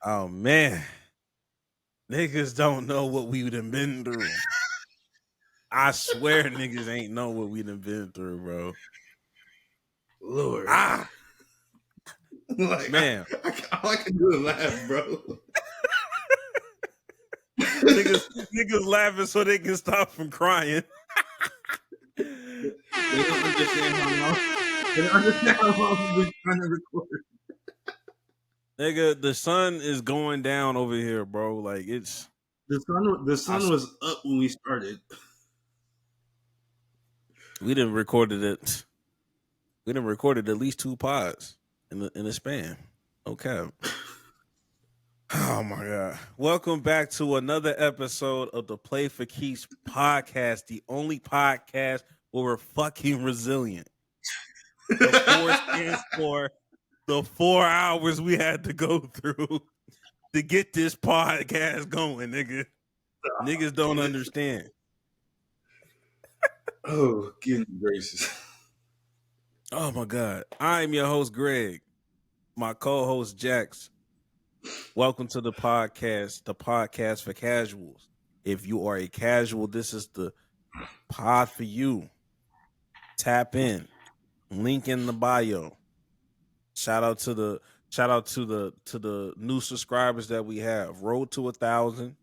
Oh man, niggas don't know what we done been through. I swear, niggas ain't know what we done been through, bro. Lord, like, man, I can do is laugh, bro. niggas laughing so they can stop from crying. They don't understand how long we've been trying to record. Nigga, the sun is going down over here, bro. Like it's the sun was up when we started. We didn't recorded it. We didn't recorded at least 2 pods in the span. Okay. Oh my God. Welcome back to another episode of the Play for Keeps podcast, the only podcast where we're fucking resilient. The 4 stands for the 4 hours we had to go through to get this podcast going, nigga. Niggas don't understand. Oh, goodness gracious. Oh my God. I'm your host, Greg. My co-host, Jax. Welcome to the podcast for casuals. If you are a casual, this is the pod for you. Tap in. Link in the bio. Shout out to the new subscribers that we have. Road to 1,000.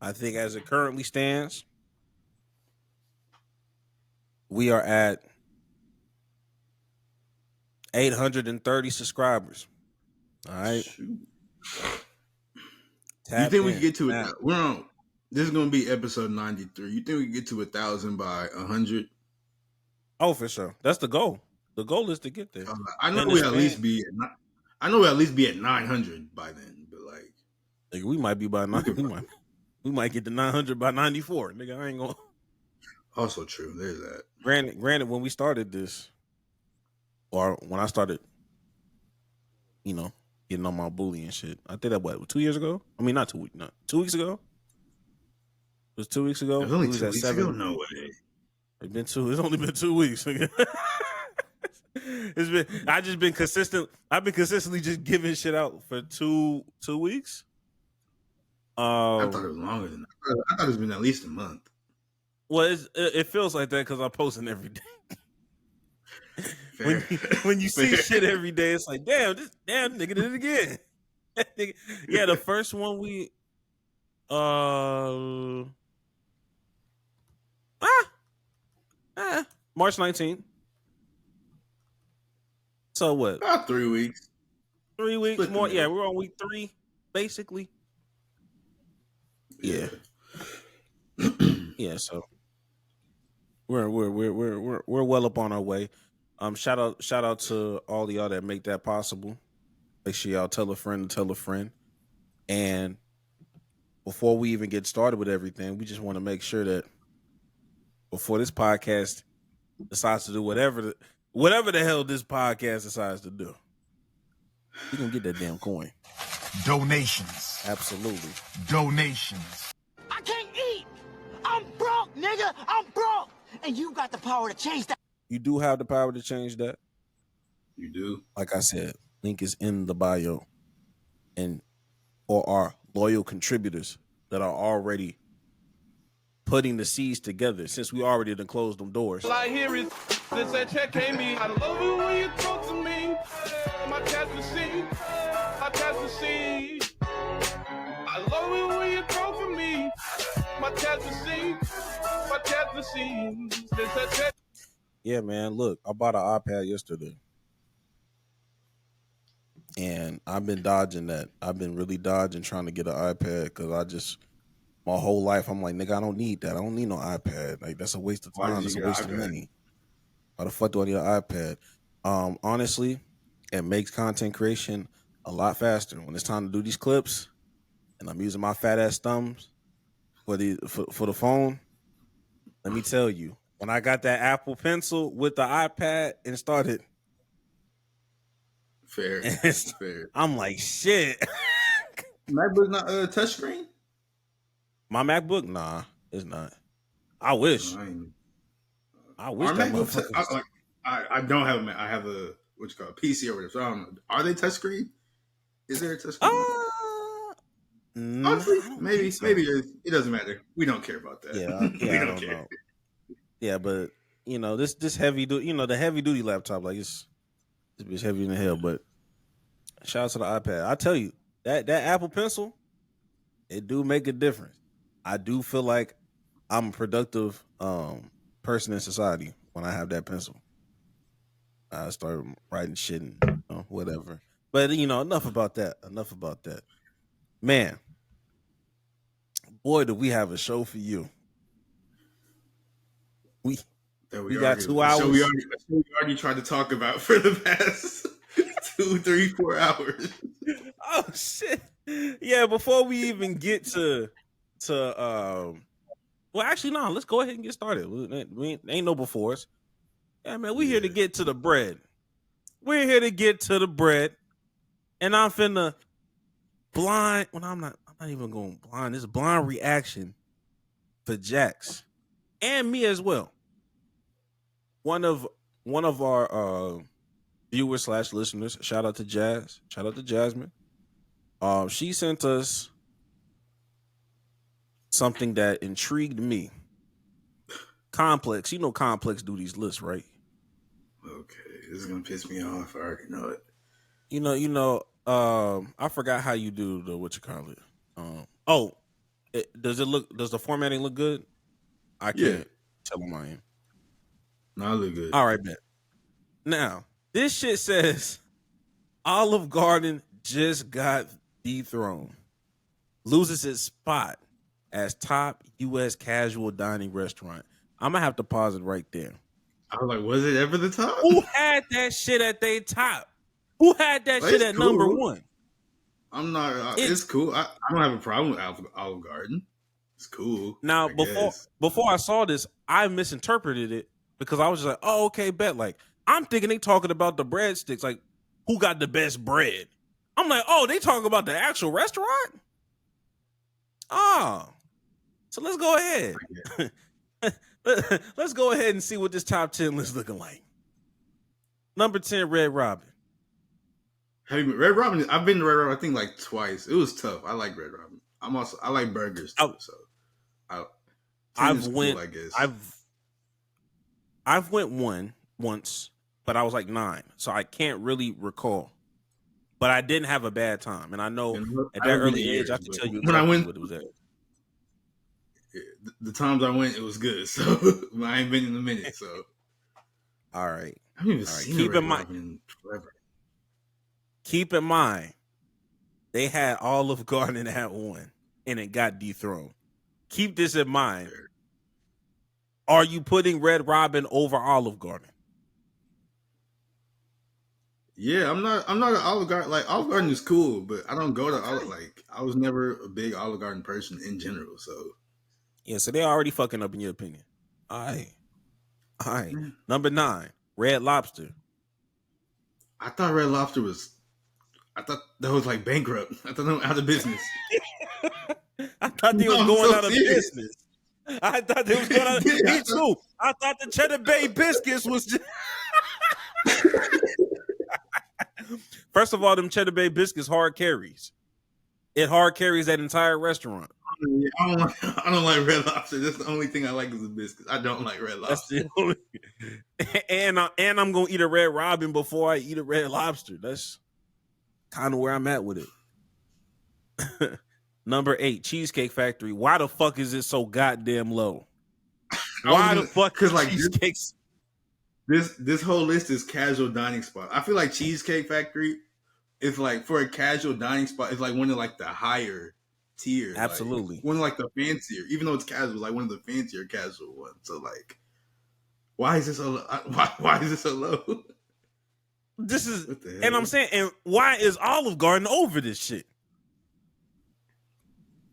I think as it currently stands, we are at 830 subscribers. All right. You think we can get to it? We're on. This is going to be episode 93. You think we can get to 1,000 by 100? Oh, for sure. That's the goal. The goal is to get there. I know we'll at least be at 900 by then. But like we might be by 900. We might get to 900 by 94. Nigga, I ain't gonna. Also true. There's that. Granted, when we started this, or when I started, getting on my bully and shit, I did that 2 years ago? I mean, not 2 weeks. No, 2 weeks ago. It was 2 weeks ago. It was only 2 weeks ago. No way. It's only been 2 weeks. I just been consistent. I've been consistently just giving shit out for two weeks. I thought it was longer than that. I thought it's been at least a month. Well, it feels like that because I'm posting every day. when you see shit every day, it's like, damn nigga did it again. Yeah, the first one we March 19th. So what? About 3 weeks. 3 weeks more. Yeah, we're on week 3, basically. Yeah. Yeah, so we're well up on our way. Shout out to all of y'all that make that possible. Make sure y'all tell a friend. And before we even get started with everything, we just want to make sure that before this podcast decides to do whatever the hell this podcast decides to do, we gonna get that damn coin. Donations. Absolutely. Donations. I can't eat. I'm broke, nigga. I'm broke. And you got the power to change that. You do have the power to change that. You do. Like I said, link is in the bio. And for our loyal contributors that are already putting the seeds together, since we already done closed them doors. All I hear is this that check came me. I love it when you talk to me. My cat's the seed. My cat's the seed. I love it when you talk to me. My cat's the seed. My cat's the seed. This that check. Yeah, man. Look, I bought an iPad yesterday. And I've been dodging that. I've been really dodging trying to get an iPad because my whole life, I'm like, nigga, I don't need that. I don't need no iPad. Like, that's a waste of time. That's a waste of money. Why the fuck do I need an iPad? Honestly, it makes content creation a lot faster. When it's time to do these clips and I'm using my fat ass thumbs for the phone, let me tell you, when I got that Apple Pencil with the iPad and started, fair. Fair. I'm like, shit. MacBook not touchscreen? My MacBook, nah, it's not. I wish. I wish that motherfucker. I don't have a Mac. I have a PC over there. So I don't know. Are they touchscreen? Is there a touchscreen? Honestly, I don't maybe think so. it doesn't matter. We don't care about that. Yeah, we I don't don't care. know. Yeah, but this heavy duty, the heavy duty laptop, like it's heavier than hell. But shout out to the iPad. I tell you that Apple Pencil, it do make a difference. I do feel like I'm a productive person in society when I have that pencil. I start writing shit and whatever. But enough about that. Enough about that. Man, boy, do we have a show for you. We got 2 hours. So we already tried to talk about for the past 2, 3, 4 hours. Oh shit! Yeah, before we even get to well, actually, no. Let's go ahead and get started. We ain't no befores. Yeah, man, we here to get to the bread. We're here to get to the bread, and I'm finna blind. Well, I'm not even going blind. This blind reaction for Jax and me as well. One of our viewers / listeners. Shout out to Jazz. Shout out to Jasmine. She sent us something that intrigued me. Complex, Complex do these lists, right? Okay, this is gonna piss me off. I already know it. I forgot how you do the what you call it. Does the formatting look good? I can't tell on my end. No, I look good. All right, man. Now, this shit says Olive Garden just got dethroned. Loses its spot as top U.S. casual dining restaurant. I'm going to have to pause it right there. I was like, was it ever the top? Who had that shit at their top? Who had that shit at number one? I'm not. It's cool. I don't have a problem with Olive Garden. It's cool. Now, before I saw this, I misinterpreted it because I was just like, oh, okay, bet. Like, I'm thinking they talking about the breadsticks. Like, who got the best bread? I'm like, oh, they talking about the actual restaurant? Oh, so let's go ahead. Let's go ahead and see what this top 10 list looking like. Number 10, Red Robin. Red Robin. I've been to Red Robin, I think, like twice. It was tough. I like Red Robin. I like burgers too. I've went once, but I was like 9, so I can't really recall. But I didn't have a bad time, and I know at that early age, I can tell you exactly what it was at. The times I went, it was good. So I ain't been in a minute. So all right, I haven't even seen Red Robin forever. Keep in mind, they had Olive Garden at 1, and it got dethroned. Keep this in mind. Are you putting Red Robin over Olive Garden? Yeah, I'm not an Olive Garden. Like, Olive Garden is cool, but I don't go to Olive. Like, I was never a big Olive Garden person in general. So yeah, so they're already fucking up in your opinion. All right. Number 9, Red Lobster. I thought Red Lobster was. I thought that was like bankrupt. I thought they went out of business. I thought they was going out of business. I thought they was going out of business. Me too. I thought the Cheddar Bay Biscuits was just... First of all, them Cheddar Bay Biscuits hard carries. It hard carries that entire restaurant. I don't like Red Lobster. That's the only thing I like is the biscuits. I don't like Red Lobster. That's the only... and I'm going to eat a Red Robin before I eat a Red Lobster. That's kind of where I'm at with it. Number 8, Cheesecake Factory. Why the fuck is it so goddamn low? Why the fuck? Because like cheesecakes. This whole list is casual dining spot. I feel like Cheesecake Factory is like for a casual dining spot. It's like one of like the higher tier. Absolutely, like, one of like the fancier. Even though it's casual, like one of the fancier casual ones. So like, why is this so? Why is this so low? This is, and I'm saying, and why is Olive Garden over this shit?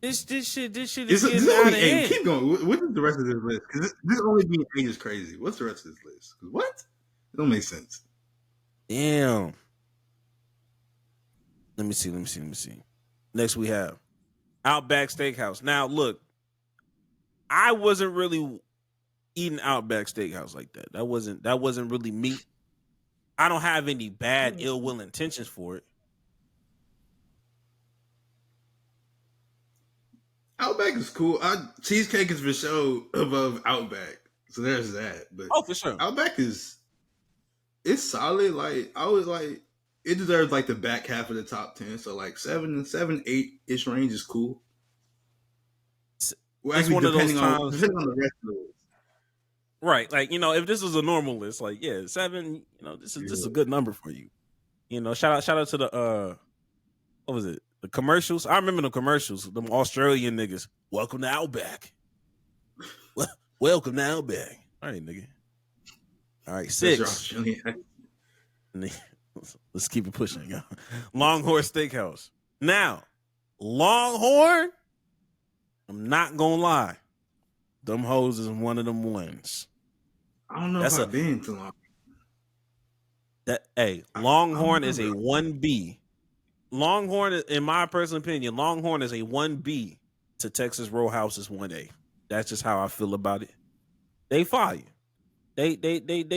This shit is getting out of hand. Keep going. What is the rest of this list? Because this only being 8 is crazy. What's the rest of this list? What? It don't make sense. Damn. Let me see. Next we have Outback Steakhouse. Now look, I wasn't really eating Outback Steakhouse like that. That wasn't really me. I don't have any bad ill will intentions for it. Outback is cool. Cheesecake is for sure above Outback, so there's that. But for sure. Outback it's solid. Like I was like, it deserves like the back half of the top 10. So like 7, 8-ish range is cool. Well, It's actually, one of those times, depending on the rest of it. right? Like, you know, if this was a normal list, like, yeah, 7, you know, this is a good number for you. You know, shout out to the what was it? The commercials. I remember the commercials. Them Australian niggas. Welcome to Outback. Welcome to Outback. All right, nigga. All right, 6. Let's keep it pushing, y'all. Longhorn Steakhouse. Now, Longhorn, I'm not gonna lie. Them hoes is one of them ones. I don't know if I've been to Longhorn. Longhorn is a 1B. Longhorn, in my personal opinion, Longhorn is a 1B to Texas Roadhouse's 1A. That's just how I feel about it. They fire. They good.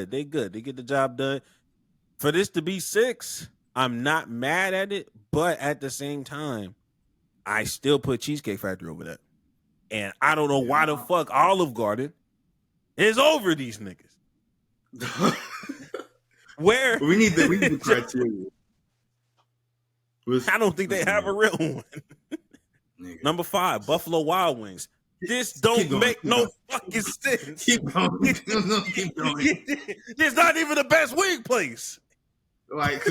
They good. They get the job done. For this to be 6, I'm not mad at it, but at the same time, I still put Cheesecake Factory over that. And I don't know why the fuck Olive Garden is over these niggas. Where we need the criteria. I don't think they have a real one. Number 5, Buffalo Wild Wings. This don't make no fucking sense. Keep going. Keep going. This not even the best wing place. Like,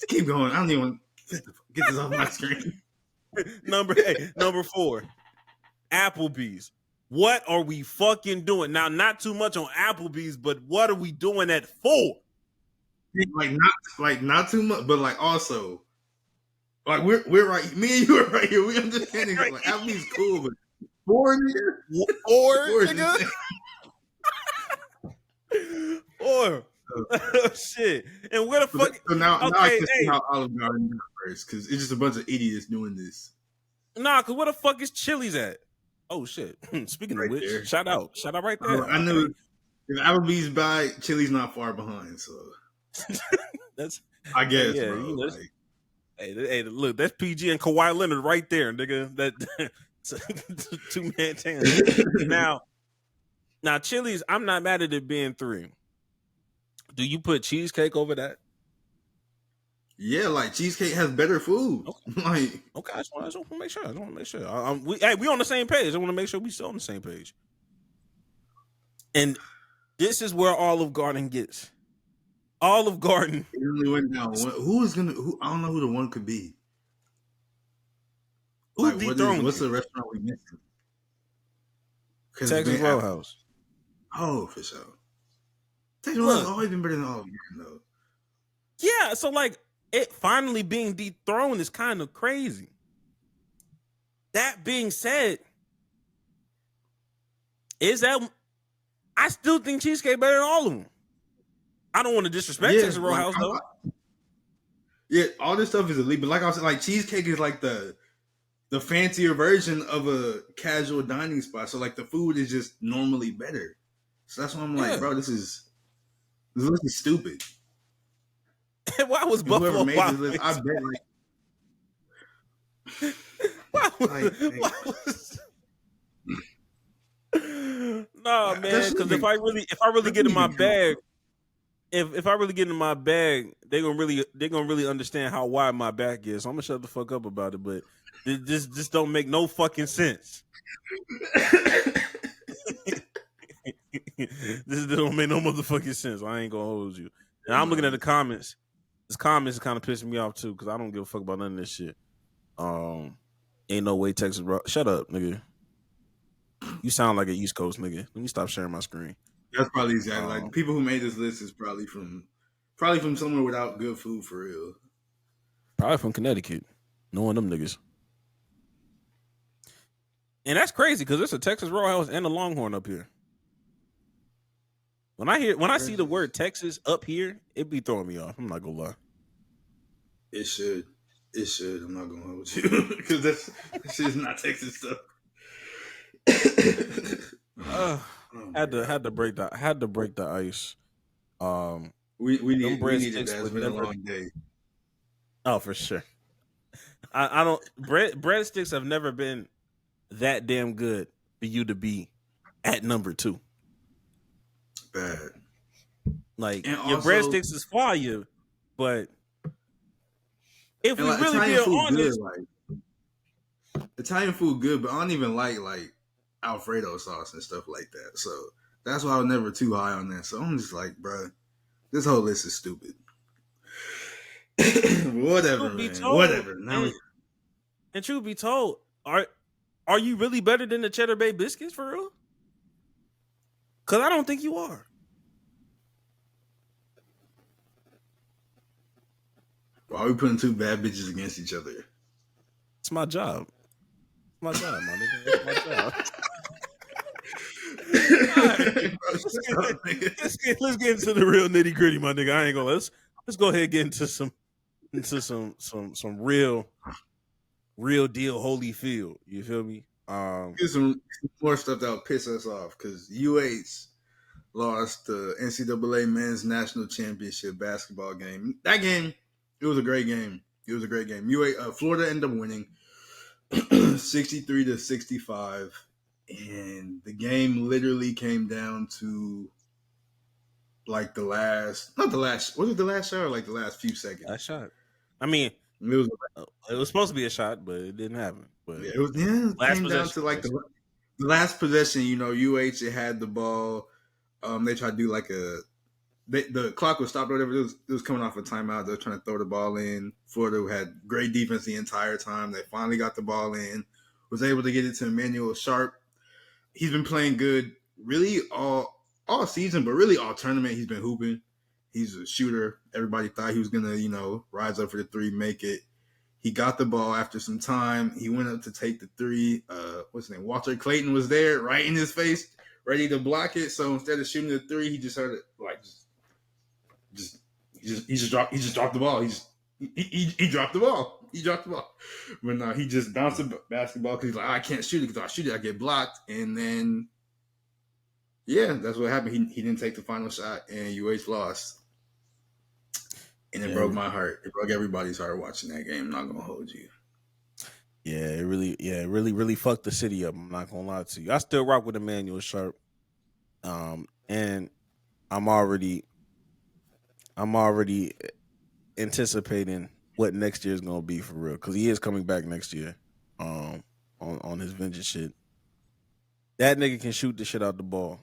keep going. I don't even want to get this off my screen. Number 4, Applebee's. What are we fucking doing? Now, not too much on Applebee's, but what are we doing at 4? Not too much, but like also, like we're right. Me and you are right here. We understanding like Applebee's cool, but 4 nigga, 4 nigga, 4. Oh shit! And where the fuck? So now I can see how Olive Garden got first because it's just a bunch of idiots doing this. Nah, because where the fuck is Chili's at? Oh shit! Speaking right of which, there. Shout out right there. I knew if Applebee's by Chili's not far behind, so that's I guess. Yeah, bro, you know, hey, look, that's PG and Kawhi Leonard right there, nigga. That 2-man tandem. Now, Chili's. I'm not mad at it being 3. Do you put cheesecake over that? Yeah, like cheesecake has better food. Okay. Okay, I just want to make sure. We on the same page. I want to make sure we still on the same page. And this is where Olive Garden gets. Olive Garden. It really went down. Who is gonna? I don't know who the one could be. What's the restaurant we missing? Texas Roadhouse. Oh, for sure. Texas Roadhouse has always been better than Olive Garden, though. Yeah, so like it finally being dethroned is kind of crazy. That being said, I still think cheesecake better than all of them. I don't want to disrespect Texas Roadhouse though. Yeah, all this stuff is elite, but like I said, like cheesecake is like the fancier version of a casual dining spot. So like the food is just normally better. So that's why I'm like, bro, this is stupid. Why was Buffalo Wild Wings? I bet No, man, because if I really get in my bag, if I really get in my bag, they're gonna really understand how wide my back is. So I'm gonna shut the fuck up about it, but this don't make no fucking sense. This don't make no motherfucking sense. I ain't gonna hold you. And I'm looking at the comments. This comments is kind of pissing me off too because I don't give a fuck about none of this shit. Ain't no way Texas. Shut up, nigga. You sound like an East Coast nigga. Let me stop sharing my screen. That's probably exactly like the people who made this list is probably from somewhere without good food for real. Probably from Connecticut. Knowing them niggas. And that's crazy because there's a Texas Roadhouse and a Longhorn up here. When I see the word Texas up here, it be throwing me off. I'm not gonna lie. It should. I'm not gonna hold you because that shit's not Texas stuff. Had to break the ice. We needed that. It's been a long day. Oh, for sure. I don't breadsticks have never been that damn good for you to be at number 2. Bad. Like, And your also, breadsticks is fire, but if we like, really Italian being food honest, good, like Italian food good, but I don't even like Alfredo sauce and stuff like that. So that's why I was never too high on that. So I'm just like, bro, this whole list is stupid. Whatever, man. Whatever. Now and truth be told, are you really better than the Cheddar Bay biscuits for real? Because I don't think you are. why are we putting two bad bitches against each other? It's my job. It's my job, my nigga. It's my job. Let's get into the real nitty gritty, my nigga. I ain't gonna let's go ahead and get into some real deal Holyfield. You feel me? Get some more stuff that will piss us off because UH lost the NCAA Men's National Championship basketball game. That game, it was a great game. It was a great game. Florida ended up winning 63-65, and the game literally came down to like was it the last shot or like the last few seconds? Last shot. I mean, it was supposed to be a shot, but it didn't happen. But it came down to like the last possession. UH had the ball. They tried to do like the clock was stopped or whatever. It was coming off a timeout. They were trying to throw the ball in. Florida had great defense the entire time. They finally got the ball in. Was able to get it to Emmanuel Sharp. He's been playing good really all season, but really all tournament. He's been hooping. He's a shooter. Everybody thought he was going to, rise up for the three, make it. He got the ball after some time. He went up to take the three. What's his name? Walter Clayton was there right in his face, ready to block it. So instead of shooting the three, he just started he just dropped the ball. He dropped the ball. He dropped the ball. But no, he just bounced the basketball because he's like, I can't shoot it because if I shoot it, I get blocked. And then, yeah, that's what happened. He didn't take the final shot, and UH lost. And it broke my heart. It broke everybody's heart watching that game. I'm not gonna hold you. Yeah, it really fucked the city up. I'm not gonna lie to you. I still rock with Emmanuel Sharp. And I'm already anticipating what next year is gonna be for real. Cause he is coming back next year. On his vengeance shit. That nigga can shoot the shit out the ball.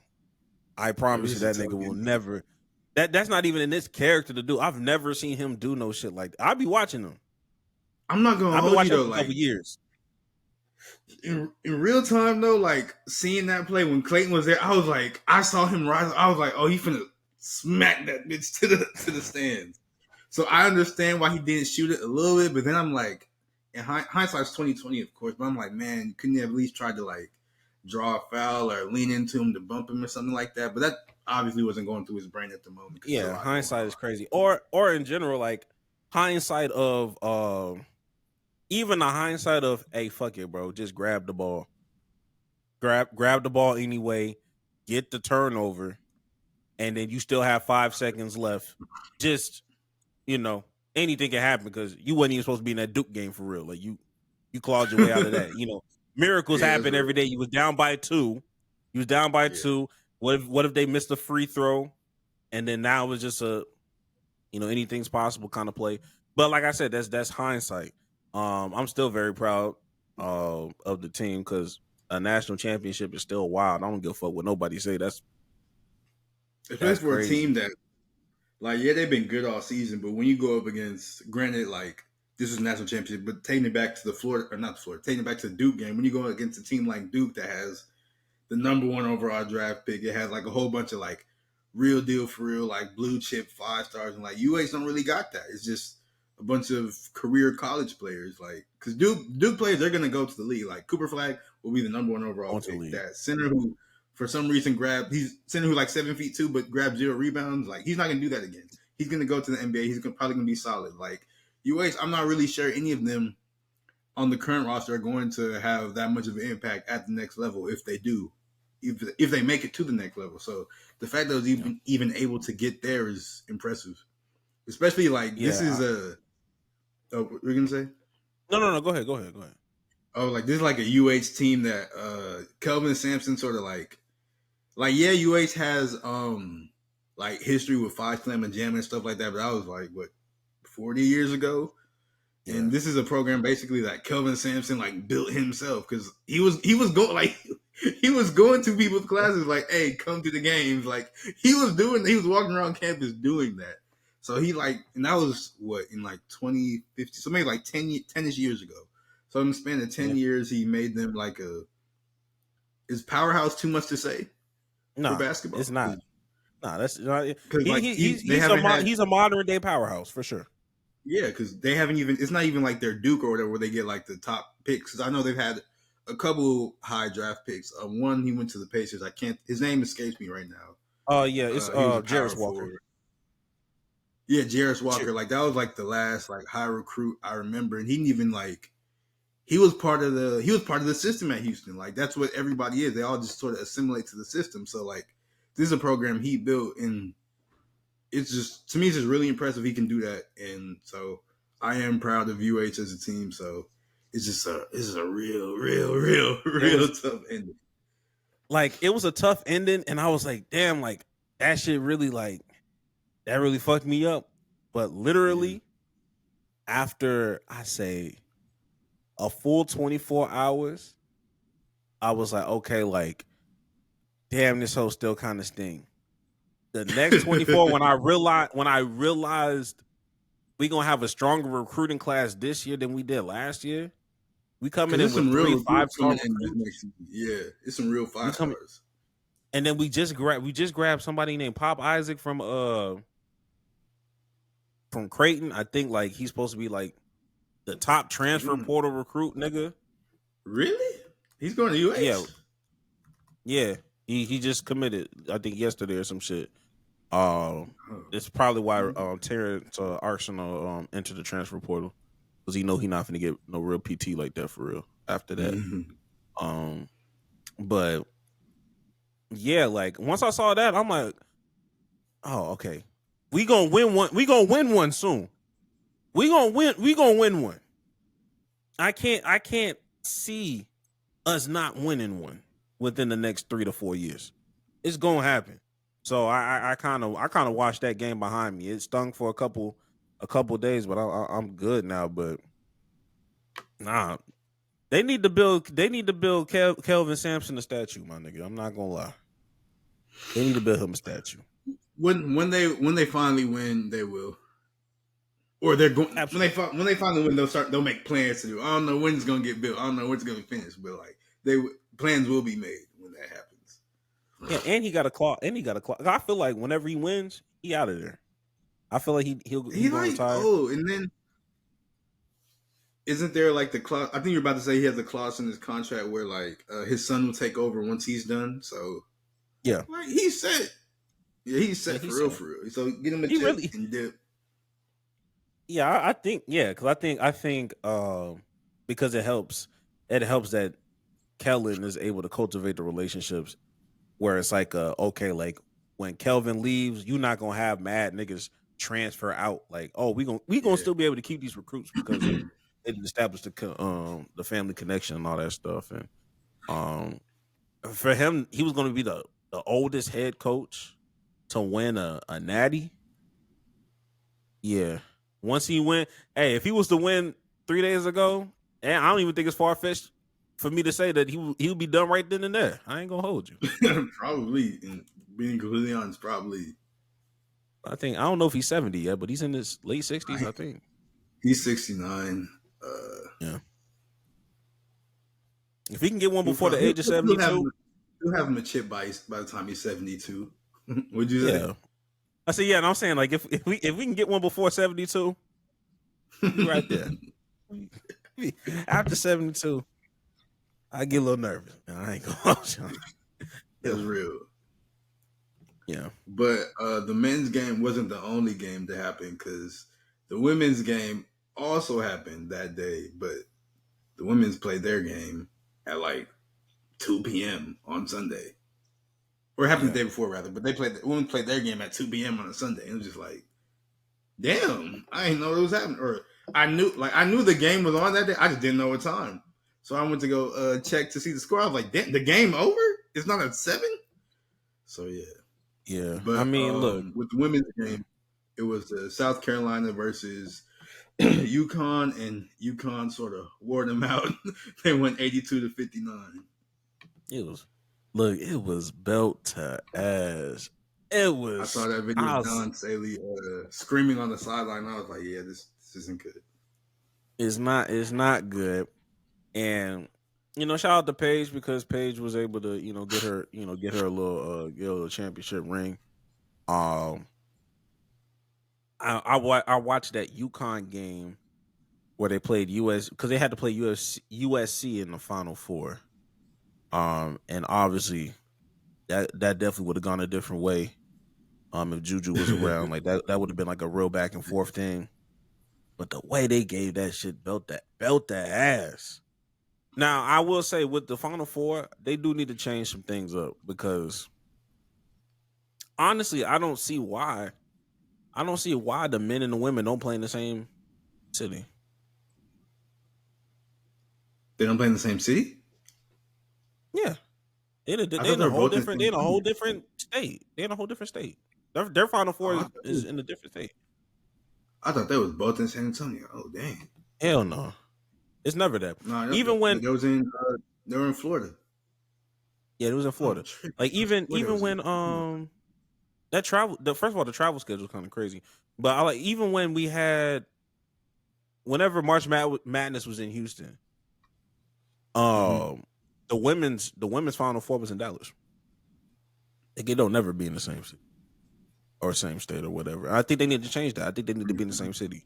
I promise you that nigga will never. That's not even in this character to do. I've never seen him do no shit like that. I'll be watching him. I'm not gonna hold you though. For a couple years. In real time though, like seeing that play when Clayton was there, I saw him rise. I was like, oh, he finna smack that bitch to the stands. So I understand why he didn't shoot it a little bit, but then I'm like, in hindsight's 2020, of course. But I'm like, man, couldn't you have at least tried to like draw a foul or lean into him to bump him or something like that? But that obviously wasn't going through his brain at the moment. Yeah, hindsight is crazy. Or in general, like hindsight of even the hindsight of, hey, fuck it, bro, just grab the ball. Grab the ball anyway, get the turnover, and then you still have 5 seconds left. Just, anything can happen because you wasn't even supposed to be in that Duke game for real. Like you clawed your way out of that. Miracles happen every day. You was down by 2. What if they missed a free throw, and then now it's just a, anything's possible kind of play. But like I said, that's hindsight. I'm still very proud of the team because a national championship is still wild. I don't give a fuck what nobody say. Especially for a team that, like, yeah, they've been good all season, but when you go up against, granted, like, this is a national championship, but taking it back to taking it back to the Duke game, when you go against a team like Duke that has the number 1 overall draft pick, it has like a whole bunch of like real deal for real, like blue chip 5 stars, and like UH don't really got that. It's just a bunch of career college players, like, because Duke players, they're gonna go to the league. Like Cooper Flag will be the number 1 overall pick. That center who, for some reason, he's center who's like 7'2", but grabbed 0 rebounds. Like he's not gonna do that again. He's gonna go to the NBA. He's probably gonna be solid. Like UH, I'm not really sure any of them on the current roster are going to have that much of an impact at the next level if they do, if they make it to the next level. So the fact that I was even able to get there is impressive, especially like this is a. Oh, what were you gonna say? No. Go ahead. Oh, like this is like a UH team that Kelvin Sampson sort of like yeah, UH has like history with Five Slam and Jam and stuff like that, but that was like what 40 years ago. Yeah. And this is a program basically that Kelvin Sampson like built himself because he was going like he was going to people's classes like, hey, come to the games. Like he was walking around campus doing that. So he like, and that was what in like 2015, so maybe like 10-ish years ago. So in the span of 10 years, he made them like is powerhouse too much to say for basketball? It's not. No, that's not. He's a modern day powerhouse for sure. Yeah, because they haven't even. It's not even like their Duke or whatever where they get like the top picks. Because I know they've had a couple high draft picks. One he went to the Pacers. I can't. His name escapes me right now. Oh yeah, it's Jarris Walker. Forward. Yeah, Jarris Walker. Like that was like the last like high recruit I remember, and he didn't even like. He was part of the system at Houston. Like that's what everybody is. They all just sort of assimilate to the system. So like this is a program he built, and it's just to me it's just really impressive he can do that. And so I am proud of UH as a team. So it's just a real tough ending. Like it was a tough ending, and I was like, damn, like that shit really like that really fucked me up. But literally after I say a full 24 hours, I was like, okay, like, damn, this hoe still kind of sting. The next 24, when I realized we gonna have a stronger recruiting class this year than we did last year, we coming in with some 3 real 5-star. Yeah, it's some real 5 stars. And then we just grabbed somebody named Pop Isaac from Creighton. I think like he's supposed to be like the top transfer portal recruit, nigga. Really? He's going to UH? Yeah. He just committed, I think yesterday or some shit. It's probably why Terrence Arsenal entered the transfer portal because he know he not finna get no real PT like that for real after that. But yeah, like once I saw that, I'm like, oh, okay. We gonna win one. We gonna win one soon. We gonna win one. I can't see us not winning one within the next 3 to 4 years. It's gonna happen. So I kind of watched that game behind me. It stung for a couple days, but I'm good now. But nah, they need to build Kelvin Sampson a statue, my nigga. I'm not gonna lie. They need to build him a statue. When they finally win, they will. Or they're going when they finally win, they'll make plans to do. I don't know when it's gonna get built. I don't know when it's gonna be finished, but like plans will be made when that happens. Yeah, and he got a claw. I feel like whenever he wins, he out of there. I feel like he'll like retire. Oh, and then isn't there like the clause? I think you're about to say he has a clause in his contract where like his son will take over once he's done. So yeah, like he's set. Yeah, he's set for real. So get him a tip and dip. Yeah, I think because I think because it helps that Kellen is able to cultivate the relationships where it's like okay, like when Kelvin leaves, you're not gonna have mad niggas transfer out. Like, oh, we gonna still be able to keep these recruits because they established the family connection and all that stuff. And for him, he was gonna be the oldest head coach to win a natty. Yeah. Once he win, hey, if he was to win 3 days ago, and I don't even think it's far-fetched for me to say that he'll be done right then and there. I ain't gonna hold you. Probably, and being completely honest, probably. I don't know if he's 70 yet, but he's in his late 60s, I think. He's 69. Yeah. If he can get one before the age of 72, he'll have him a chip by the time he's 72. Would you say? Yeah. I said, yeah, and I'm saying like if we can get one before 72, right there. After 72, I get a little nervous. I ain't gonna hold you. That's real. Yeah. But the men's game wasn't the only game to happen because the women's game also happened that day, but the women's played their game at like 2 p.m. on Sunday. Or it happened the day before, rather. But the women played their game at 2 p.m. on a Sunday. It was just like, damn, I didn't know it was happening. Or I knew the game was on that day. I just didn't know what time. So I went to go check to see the score. I was like, damn, the game over? It's not at 7? So yeah. Yeah. But I mean, look. with the women's game, it was South Carolina versus UConn, and UConn sort of wore them out. They went 82-59. It was belt to ass. It was. I saw that video of Don Saley screaming on the sideline. I was like, yeah, this isn't good. It's not good. And shout out to Paige, because Paige was able to, get her a little championship ring. I watched that UConn game where they played US, because they had to play USC in the Final Four. And obviously that definitely would have gone a different way. If Juju was around, like that would have been like a real back and forth thing. But the way they gave that shit belt that ass. Now, I will say with the Final Four, they do need to change some things up, because honestly, I don't see why the men and the women don't play in the same city. They don't play in the same city? Yeah. They're in a whole different state. They're in a whole different state. Their Final Four is in a different state. I thought they was both in San Antonio. Oh, dang. Hell no. It's never that. No, even when they were in Florida. Yeah, it was in Florida. Like even when that travel, first of all, the travel schedule is kind of crazy. But even when we had, whenever March Madness was in Houston, the women's Final Four was in Dallas. Like, it don't never be in the same city or same state or whatever. I think they need to change that. I think they need to be in the same city.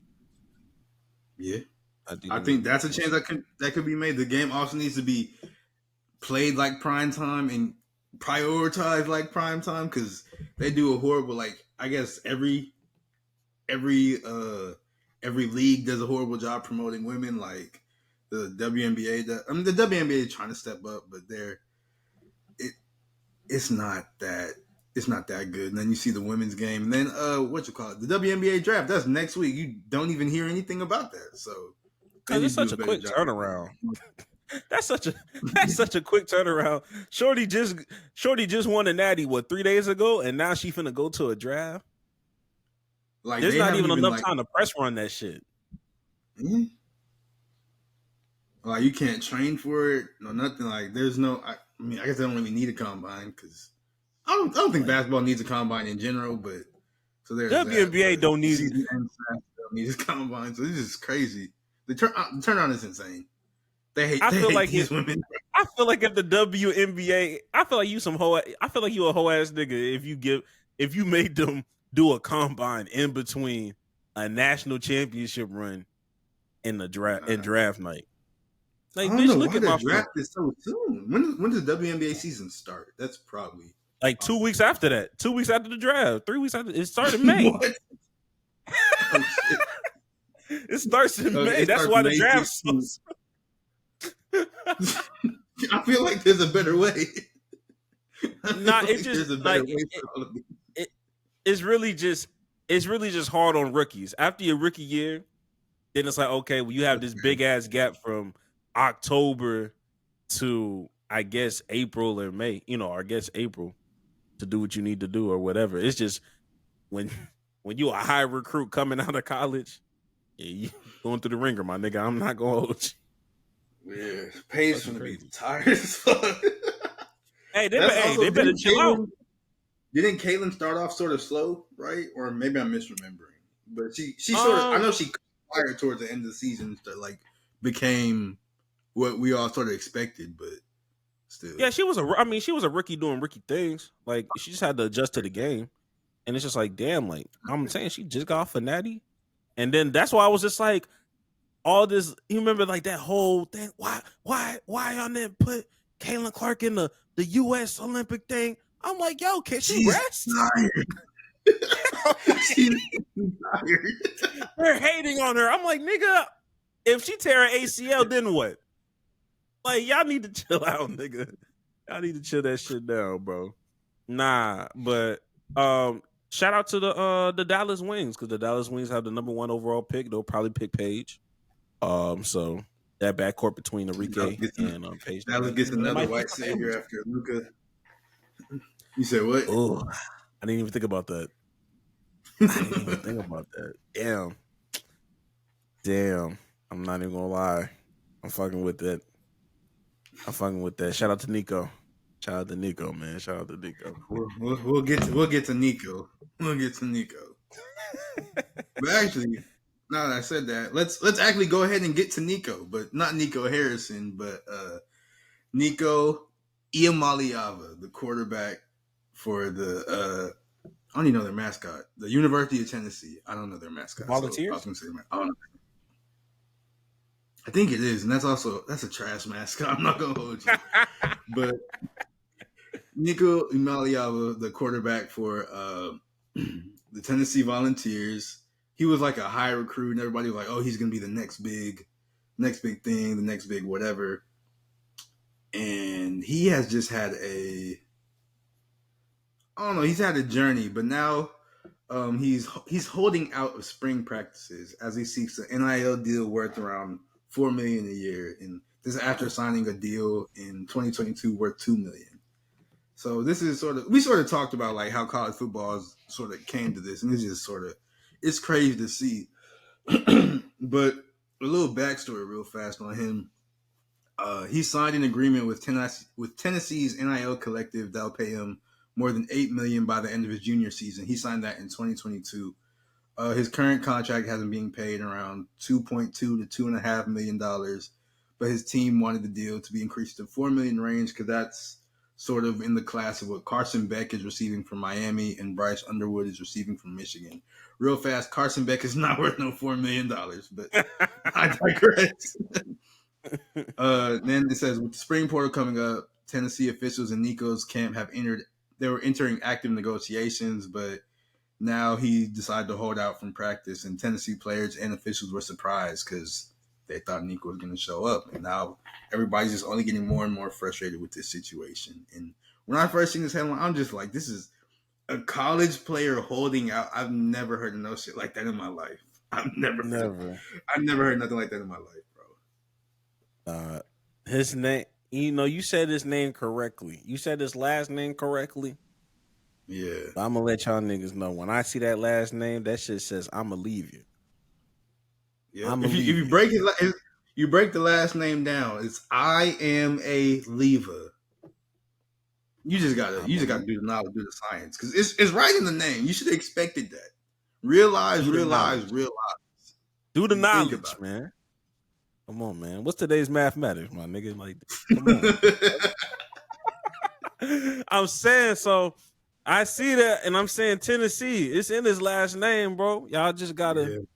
Yeah, I think that's a change that could be made. The game also needs to be played like prime time and prioritized like prime time, because they do a horrible, like, I guess every league does a horrible job promoting women. Like the WNBA, the WNBA is trying to step up, but it's not that good. And then you see the women's game, and then the WNBA draft, that's next week. You don't even hear anything about that. So it's such a quick turnaround. That's such a quick turnaround. Shorty just won a natty 3 days ago, and now she finna go to a draft. Like, there's not even enough time to press run that shit. Mm-hmm. Like, you can't train for it, no nothing. Like, there's no. I guess they don't really need a combine, because I don't think basketball needs a combine in general. But so there's WNBA don't need a combine. So this is crazy. The turnaround is insane. I feel like these women. I feel like at the WNBA, I feel like you a whole ass nigga if you made them do a combine in between a national championship run and the draft night. Like, bitch, look at my draft is so soon. When does the WNBA season start? That's probably like 2 weeks after that. 2 weeks after the draft. 3 weeks after it started in May. What? Oh, shit. It starts in May. That's why the draft. I feel like there's a better way. There's a better way for all of it. It's really just hard on rookies. After your rookie year, then it's like, okay, well, you have this big ass gap from October to, I guess, April or May, or I guess April, to do what you need to do or whatever. It's just when you a high recruit coming out of college, you going through the ringer, my nigga. I'm not gonna hold you. Yeah, Paige gonna be tired as fuck. They better chill out. Didn't Caitlin start off sort of slow, right? Or maybe I'm misremembering. But she sort of, I know she fired towards the end of the season that like became what we all sort of expected, but still. Yeah, she was a rookie doing rookie things. Like, she just had to adjust to the game. And it's just like, damn, like, I'm saying, she just got off a natty. And then that's why I was just like, all this, you remember like that whole thing? Why y'all didn't put Caitlin Clark in the U.S. Olympic thing? I'm like, yo, can she rest? Tired. She's tired. They're hating on her. I'm like, nigga, if she tear her ACL, then what? Like, y'all need to chill out, nigga. Y'all need to chill that shit down, bro. Nah, but shout out to the Dallas Wings, because the Dallas Wings have the #1 overall pick. They'll probably pick Paige. So that backcourt between Enrique and Page. Dallas gets another white savior after Luka. You said what? Oh, I didn't even think about that. Damn. I'm not even gonna lie. I'm fucking with that. Shout out to Nico. Man. Shout out to Nico. We'll get to Nico. But actually, now that I said that, let's actually go ahead and get to Nico, but not Nico Harrison, but Nico Iamaljava, the quarterback for the I don't even know their mascot, the University of Tennessee. I don't know their mascot. Volunteers? So I think it is, and that's a trash mascot. I'm not gonna hold you, but Nico Iamaljava, the quarterback for the Tennessee Volunteers, he was like a high recruit, and everybody was like, "Oh, he's gonna be the next big thing, the next big whatever." And he has just had he's had a journey, but now he's holding out of spring practices as he seeks an NIL deal worth around $4 million a year, and this is after signing a deal in 2022 worth $2 million. So this is we talked about like how college football sort of came to this, and it's just it's crazy to see. But a little backstory real fast on him. He signed an agreement with Tennessee's NIL collective that'll pay him more than $8 million by the end of his junior season. He signed that in 2022. His current contract has him being paid around $2.2 to $2.5 million, but his team wanted the deal to be increased to $4 million range because that's sort of in the class of what Carson Beck is receiving from Miami and Bryce Underwood is receiving from Michigan. Real fast, Carson Beck is not worth no $4 million, but I digress. Then it says, with the spring portal coming up, Tennessee officials in Nico's camp were entering active negotiations, but now he decided to hold out from practice, and Tennessee players and officials were surprised because they thought Nico was going to show up. And now everybody's just only getting more and more frustrated with this situation. And when I first seen this headline, I'm just like, this is a college player holding out. I've never heard of no shit like that in my life. I've never heard nothing like that in my life, bro. His name, you said his name correctly. You said his last name correctly. Yeah. I'm gonna let y'all niggas know when I see that last name, that shit says I'm gonna leave you. Yeah. If you break you break the last name down, it's Iamaljava. You just gotta do the knowledge, do the science, because it's right in the name. You should have expected that. Realize. Do the knowledge, man. Come on, man. What's today's mathematics, my nigga? Like, come on. I'm saying, so I see that, and I'm saying Tennessee. It's in his last name, bro. Y'all just gotta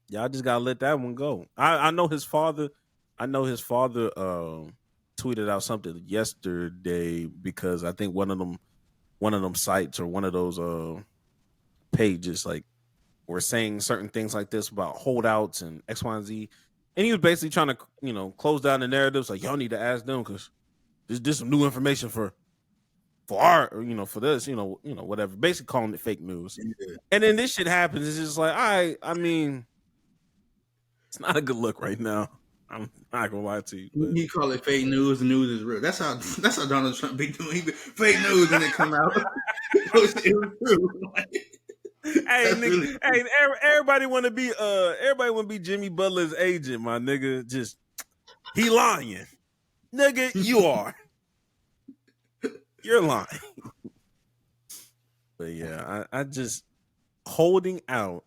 let that one go. I know his father. Tweeted out something yesterday because I think one of them sites or one of those pages like were saying certain things like this about holdouts and X, Y, and Z. And he was basically trying to, close down the narratives. Like, y'all need to ask them because there's some new information for our, for this, whatever. Basically calling it fake news. Yeah. And then this shit happens. It's just like, I mean, it's not a good look right now. I'm not gonna lie to you. But. He call it fake news. The news is real. That's how Donald Trump be doing. He be fake news and it come out. It was true. Hey, nigga, everybody want to be Jimmy Butler's agent, my nigga. Just he lying, nigga. You are. You're lying. But yeah, I just holding out.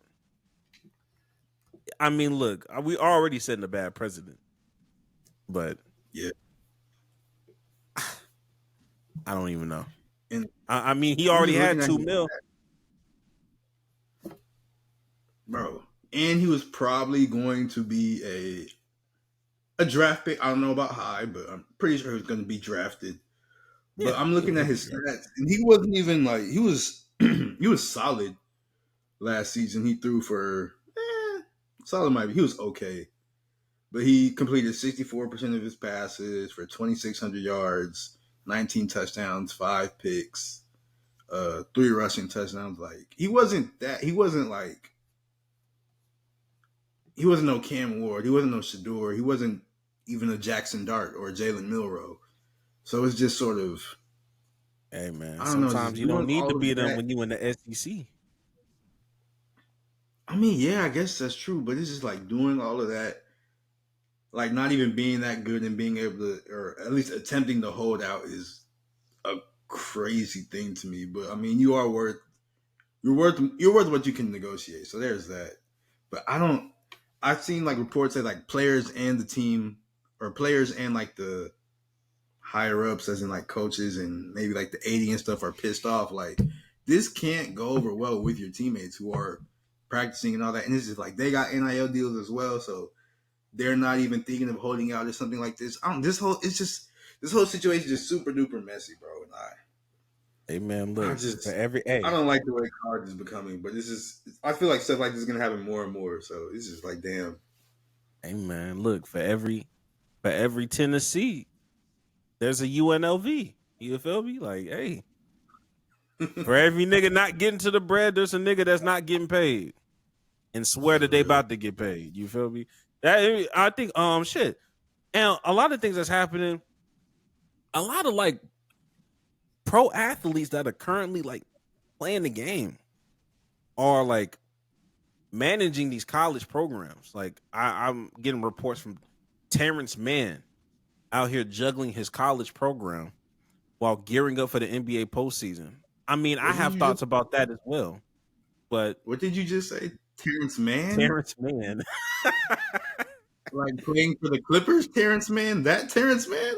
I mean, look, we already setting a bad precedent, but yeah, I don't even know. And I mean, he already had $2 million. Bro, and he was probably going to be a draft pick. I don't know about high, but I'm pretty sure he was going to be drafted. Yeah, but I'm looking at his stats, and he wasn't even like he was solid last season. He threw for solid, might be. He was okay, but he completed 64% of his passes for 2,600 yards, 19 touchdowns, 5 picks, 3 rushing touchdowns. Like he wasn't like. he wasn't no Cam Ward. He wasn't no Shador. He wasn't even a Jackson Dart or a Jalen Milroe. So it's just sort of. Hey man, I don't know. sometimes you don't need to be them when you in the SEC. I mean, yeah, I guess that's true, but it's just like doing all of that, like not even being that good and being able to, or at least attempting to hold out is a crazy thing to me. But I mean, you're worth what you can negotiate. So there's that. But I've seen like reports that like players and the team, or players and like the higher ups, as in like coaches and maybe like the 80 and stuff, are pissed off. Like, this can't go over well with your teammates who are practicing and all that. And it's just like they got NIL deals as well, so they're not even thinking of holding out or something like this. This whole situation is just super duper messy, bro. And hey man, look, I don't like the way college is becoming, but I feel like stuff like this is gonna happen more and more. So it's just like, damn. Hey man, look, for every Tennessee, there's a UNLV. You feel me? Like, hey, for every nigga not getting to the bread, there's a nigga that's not getting paid and swear that they about to get paid. You feel me? That, I think shit. And a lot of things that's happening, a lot of like pro athletes that are currently like playing the game are like managing these college programs. Like I'm getting reports from Terrence Mann out here juggling his college program while gearing up for the NBA postseason. I mean, I have thoughts about that as well. But what did you just say? Terrence Mann? Terrence Mann. Like playing for the Clippers, Terrence Mann? That Terrence Mann?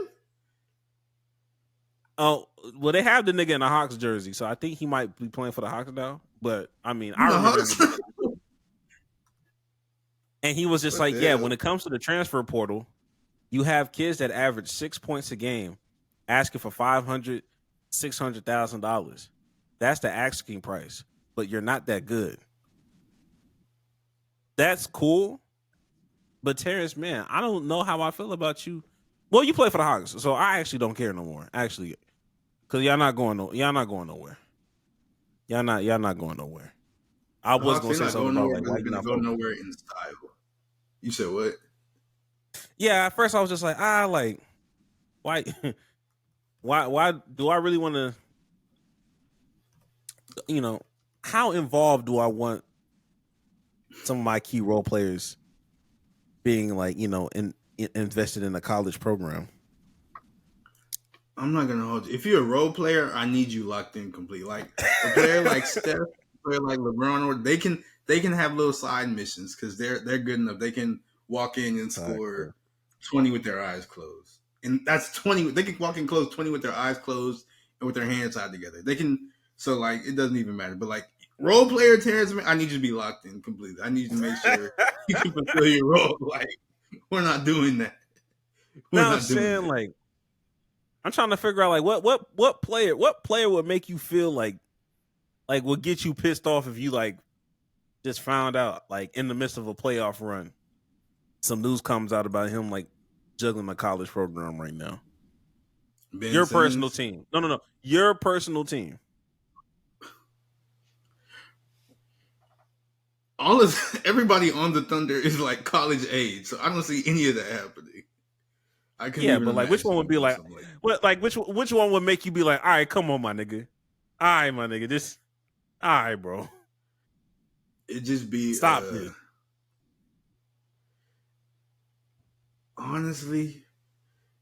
Oh, well, they have the nigga in the Hawks jersey, so I think he might be playing for the Hawks now. But I mean, I remember. And he was just like, yeah, when it comes to the transfer portal, you have kids that average 6 points a game asking for $500,000, $600,000. That's the asking price, but you're not that good. That's cool. But Terrence, man, I don't know how I feel about you. Well, you play for the Hawks, so I actually don't care no more. Actually, because y'all not going nowhere. Y'all not going nowhere. I was going to say something about like why you not go nowhere in style. You said what? Yeah, at first I was just like, like, why do I really want to, you know, how involved do I want some of my key role players being like, you know, invested in a college program? I'm not gonna hold you. If you're a role player, I need you locked in completely. Like a player like Steph, a player like LeBron, or they can have little side missions because they're good enough. They can walk in and score 20 with their eyes closed, and that's 20. They can walk in close 20 with their eyes closed and with their hands tied together. They can. So like it doesn't even matter. But like role player Terrence, I need you to be locked in completely. I need you to make sure you can fulfill your role. Like we're not doing that. I'm saying like I'm trying to figure out like what player would make you feel like would get you pissed off if you like just found out like in the midst of a playoff run some news comes out about him like juggling a college program right now. Your personal team. No. Your personal team. Everybody on the Thunder is like college age, so I don't see any of that happening. But like, which one would be like, what? Like, which one would make you be like, all right, come on, my nigga, all right, my nigga, this, all right, bro. It just be stop it. Honestly,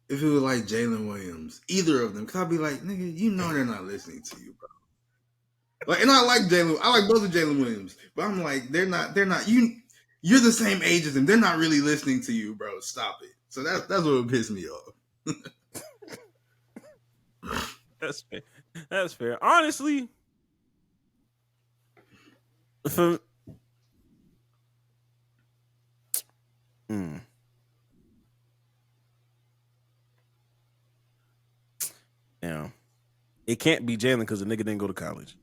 if it was like Jalen Williams, either of them, because I'd be like, nigga, you know they're not listening to you, bro. Like, and I like Jalen. I like both of Jalen Williams, but I'm like, they're not. You're the same age as them. They're not really listening to you, bro. Stop it. So that's what would piss me off. That's fair. That's fair. Honestly, yeah, it can't be Jalen because the nigga didn't go to college.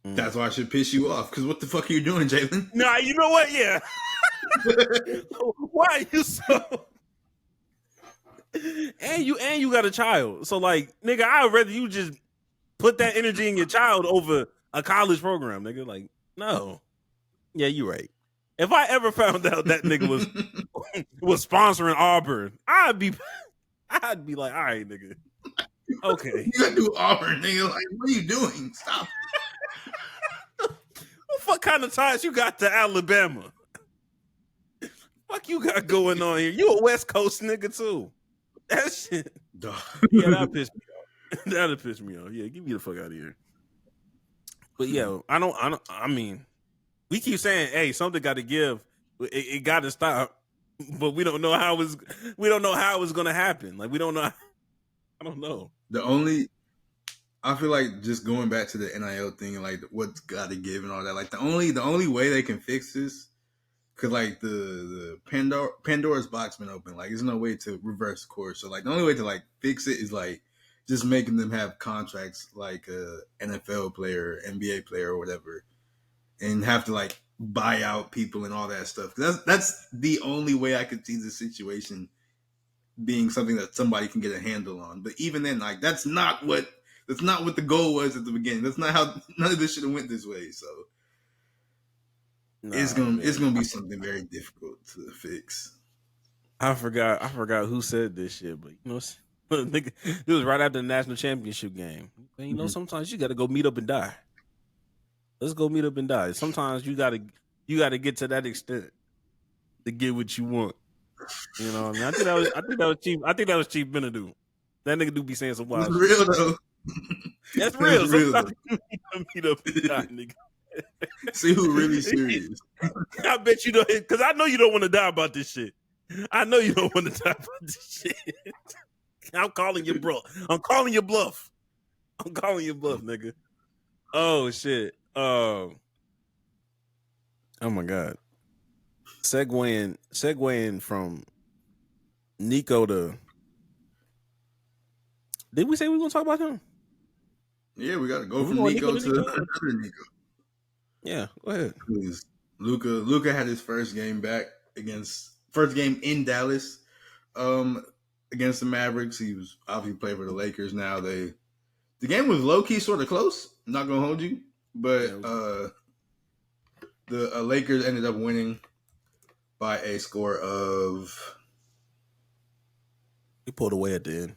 That's why I should piss you off. Because what the fuck are you doing, Jalen? Nah, you know what? Yeah. Why are you so? And you got a child, so like, nigga, I'd rather you just put that energy in your child over a college program, nigga. Like, no. Yeah, you're right. If I ever found out that nigga was sponsoring Auburn, I'd be like, all right, nigga. Okay. You gotta do Auburn, nigga. Like, what are you doing? Stop. What kind of ties you got to Alabama? Fuck you got going on here? You a West Coast nigga too. That shit. Yeah, that'll piss me off. That'll piss me off. Yeah, get me the fuck out of here. But yeah, I mean, we keep saying, hey, something got to give. It got to stop. But we don't know how it's gonna happen. Like, we don't know. I don't know. I feel like just going back to the NIL thing and like what's got to give and all that. Like the only way they can fix this, cause like the Pandora's box been open. Like there's no way to reverse course. So like the only way to like fix it is like just making them have contracts like a NFL player, NBA player, or whatever, and have to like buy out people and all that stuff. That's the only way I could see the situation being something that somebody can get a handle on. But even then, like that's not what the goal was at the beginning. That's not how none of this should have went this way. So it's gonna be something very difficult to fix. I forgot who said this shit, but you know, it was right after the national championship game. And you know, sometimes you got to go meet up and die. Let's go meet up and die. Sometimes you gotta get to that extent to get what you want. You know what I mean? I think that was Chief. I think that was Chief Benadu. That nigga do be saying some wild shit. Real though. That's real. Sometimes you meet up and die, nigga. See who really serious. I bet you don't, because I know you don't want to die about this shit. I know you don't want to die about this shit. I'm calling your bluff. I'm calling your bluff, nigga. Oh shit. Oh my god. Segueing from Nico to. Did we say we were gonna talk about him? Yeah, we gotta go from Nico to another Nico. Yeah, go ahead. Please. Luka had his first game in Dallas against the Mavericks. He was obviously playing for the Lakers now. The game was low-key sort of close. I'm not gonna hold you. But the Lakers ended up winning by a score of. He pulled away at the end.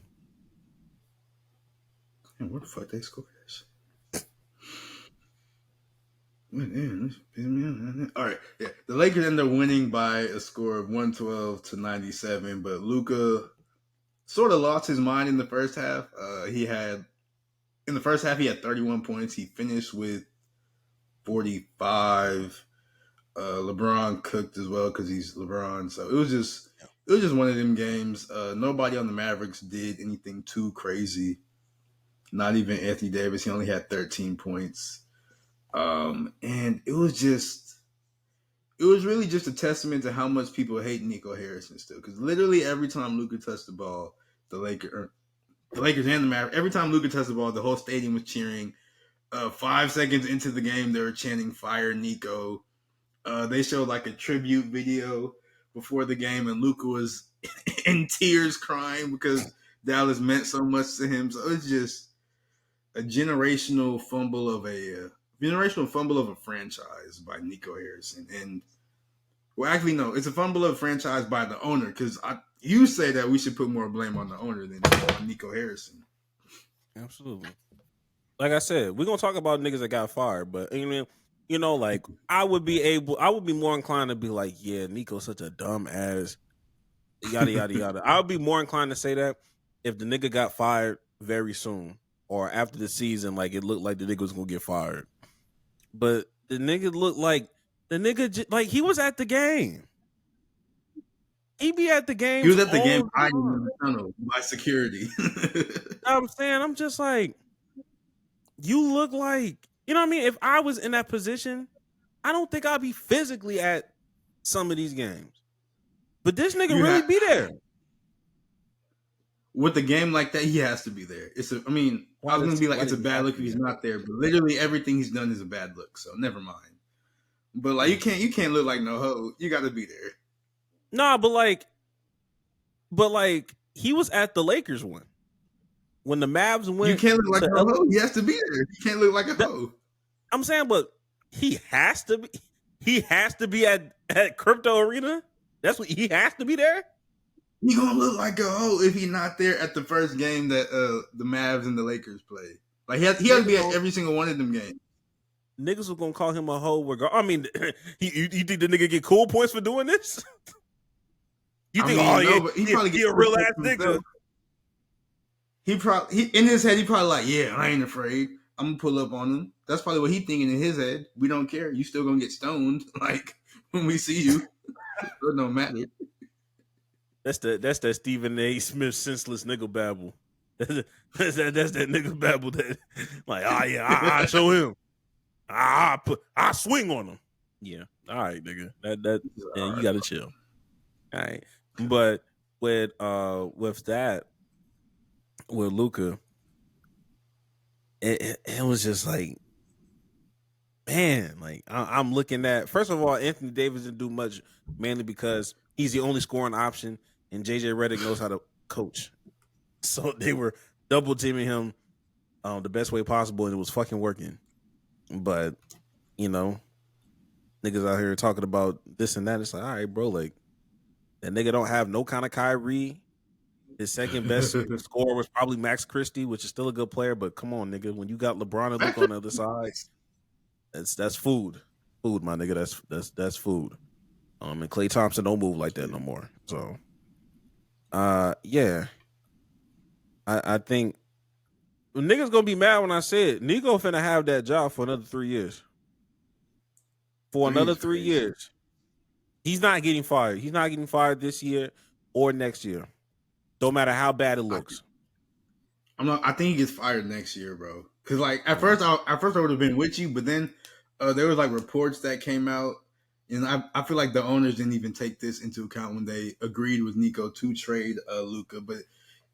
Man, where the fuck they scored that shit? All right, yeah. The Lakers ended up winning by a score of 112-97, but Luka sort of lost his mind in the first half. In the first half, he had 31 points. He finished with 45. LeBron cooked as well because he's LeBron. So it was just one of them games. Nobody on the Mavericks did anything too crazy. Not even Anthony Davis. He only had 13 points. And it was really just a testament to how much people hate Nico Harrison still. Because literally every time Luka touched the ball, the Lakers and the Mavericks, every time Luka touched the ball, the whole stadium was cheering. 5 seconds into the game, they were chanting "Fire Nico." They showed like a tribute video before the game, and Luka was in tears crying because Dallas meant so much to him. So it's just a generational fumble of a franchise by Nico Harrison. And well, actually, no, it's a fumble of a franchise by the owner, because you say that we should put more blame on the owner than on Nico Harrison. Absolutely. Like I said, we're gonna talk about niggas that got fired, but you know, like I would be more inclined to be like, yeah, Nico's such a dumb ass, yada yada yada. I would be more inclined to say that if the nigga got fired very soon or after the season, like it looked like the nigga was gonna get fired. But the nigga looked like like he was at the game. He be at the game. He was at the game hiding in the tunnel by security. I'm saying, I'm just like, you look like, you know what I mean? If I was in that position, I don't think I'd be physically at some of these games. But this nigga really be there. With a game like that, he has to be there. I was going to be like, it's a bad look if he's not there. But literally everything he's done is a bad look. So never mind. But like, you can't look like no hoe. You got to be there. Nah, but like he was at the Lakers one. When the Mavs went, you can't look like a hoe. He has to be there. You can't look like a hoe. I'm saying, but he has to be at at Crypto Arena? That's what he has to be there. He gonna look like a hoe if he not there at the first game that the Mavs and the Lakers play. Like he has to be at every single one of them games. Niggas are gonna call him a hoe. I mean, you think the nigga get cool points for doing this? You think? He probably get a real ass nigga. He probably in his head he probably like, yeah, I ain't afraid. I'm gonna pull up on him. That's probably what he thinking in his head. We don't care. You still gonna get stoned like when we see you. It don't matter. That's that Stephen A. Smith senseless nigga babble. That's that nigga babble that like, I show him. I swing on him. Yeah. All right, nigga. Yeah, you gotta chill. All right. But with that, with Luka, it was just like, man, like I'm looking at, first of all, Anthony Davis didn't do much, mainly because he's the only scoring option, and JJ Redick knows how to coach. So they were double teaming him the best way possible, and it was fucking working. But, you know, niggas out here talking about this and that. It's like, all right, bro, like, that nigga don't have no kind of Kyrie. His second best scorer was probably Max Christie, which is still a good player, but come on, nigga. When you got LeBron and Luka on the other side, that's food. Food, my nigga. That's food. And Klay Thompson don't move like that no more. So yeah. I think niggas gonna be mad when I say it. Nico finna have that job for another 3 years. For another 3 years. He's not getting fired. He's not getting fired this year or next year. Don't matter how bad it looks. I think he gets fired next year, bro. Because like at first I would have been with you, but then there was like reports that came out, and I feel like the owners didn't even take this into account when they agreed with Nico to trade Luka. But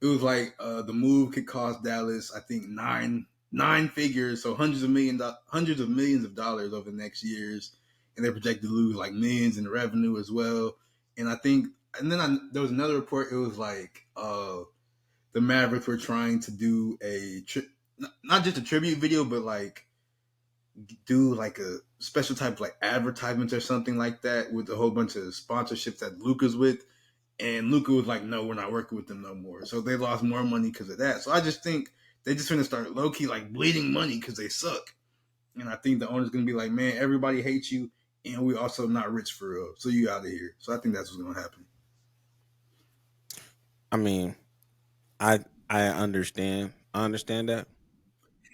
it was like the move could cost Dallas, I think nine figures, so hundreds of millions of dollars over the next years, and they projected to lose like millions in revenue as well. And I think, and then there was another report. It was like the Mavericks were trying to do not just a tribute video, but like do like a special type of like advertisements or something like that with a whole bunch of sponsorships that Luka's with. And Luka was like, no, we're not working with them no more. So they lost more money because of that. So I just think they just going to start low-key like bleeding money because they suck. And I think the owner's going to be like, man, everybody hates you, and we also not rich for real. So you out of here. So I think that's what's going to happen. I mean, I understand. I understand that.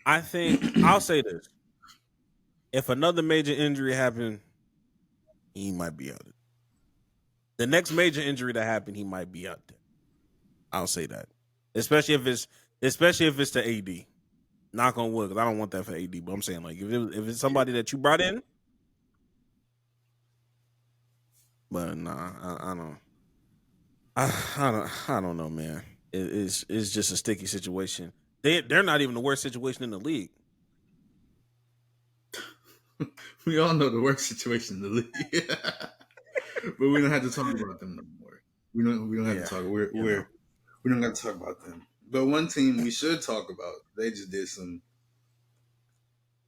I think I'll say this. If another major injury happened, he might be out there. The next major injury that happened, he might be out there. I'll say that. Especially if it's to AD. Knock on wood, because I don't want that for AD. But I'm saying, like, if it's somebody that you brought in, but nah, I don't know, man. It's just a sticky situation. They're not even the worst situation in the league. We all know the worst situation in the league, but we don't have to talk about them no more. We don't have to talk. We don't have to talk about them. But one team we should talk about. They just did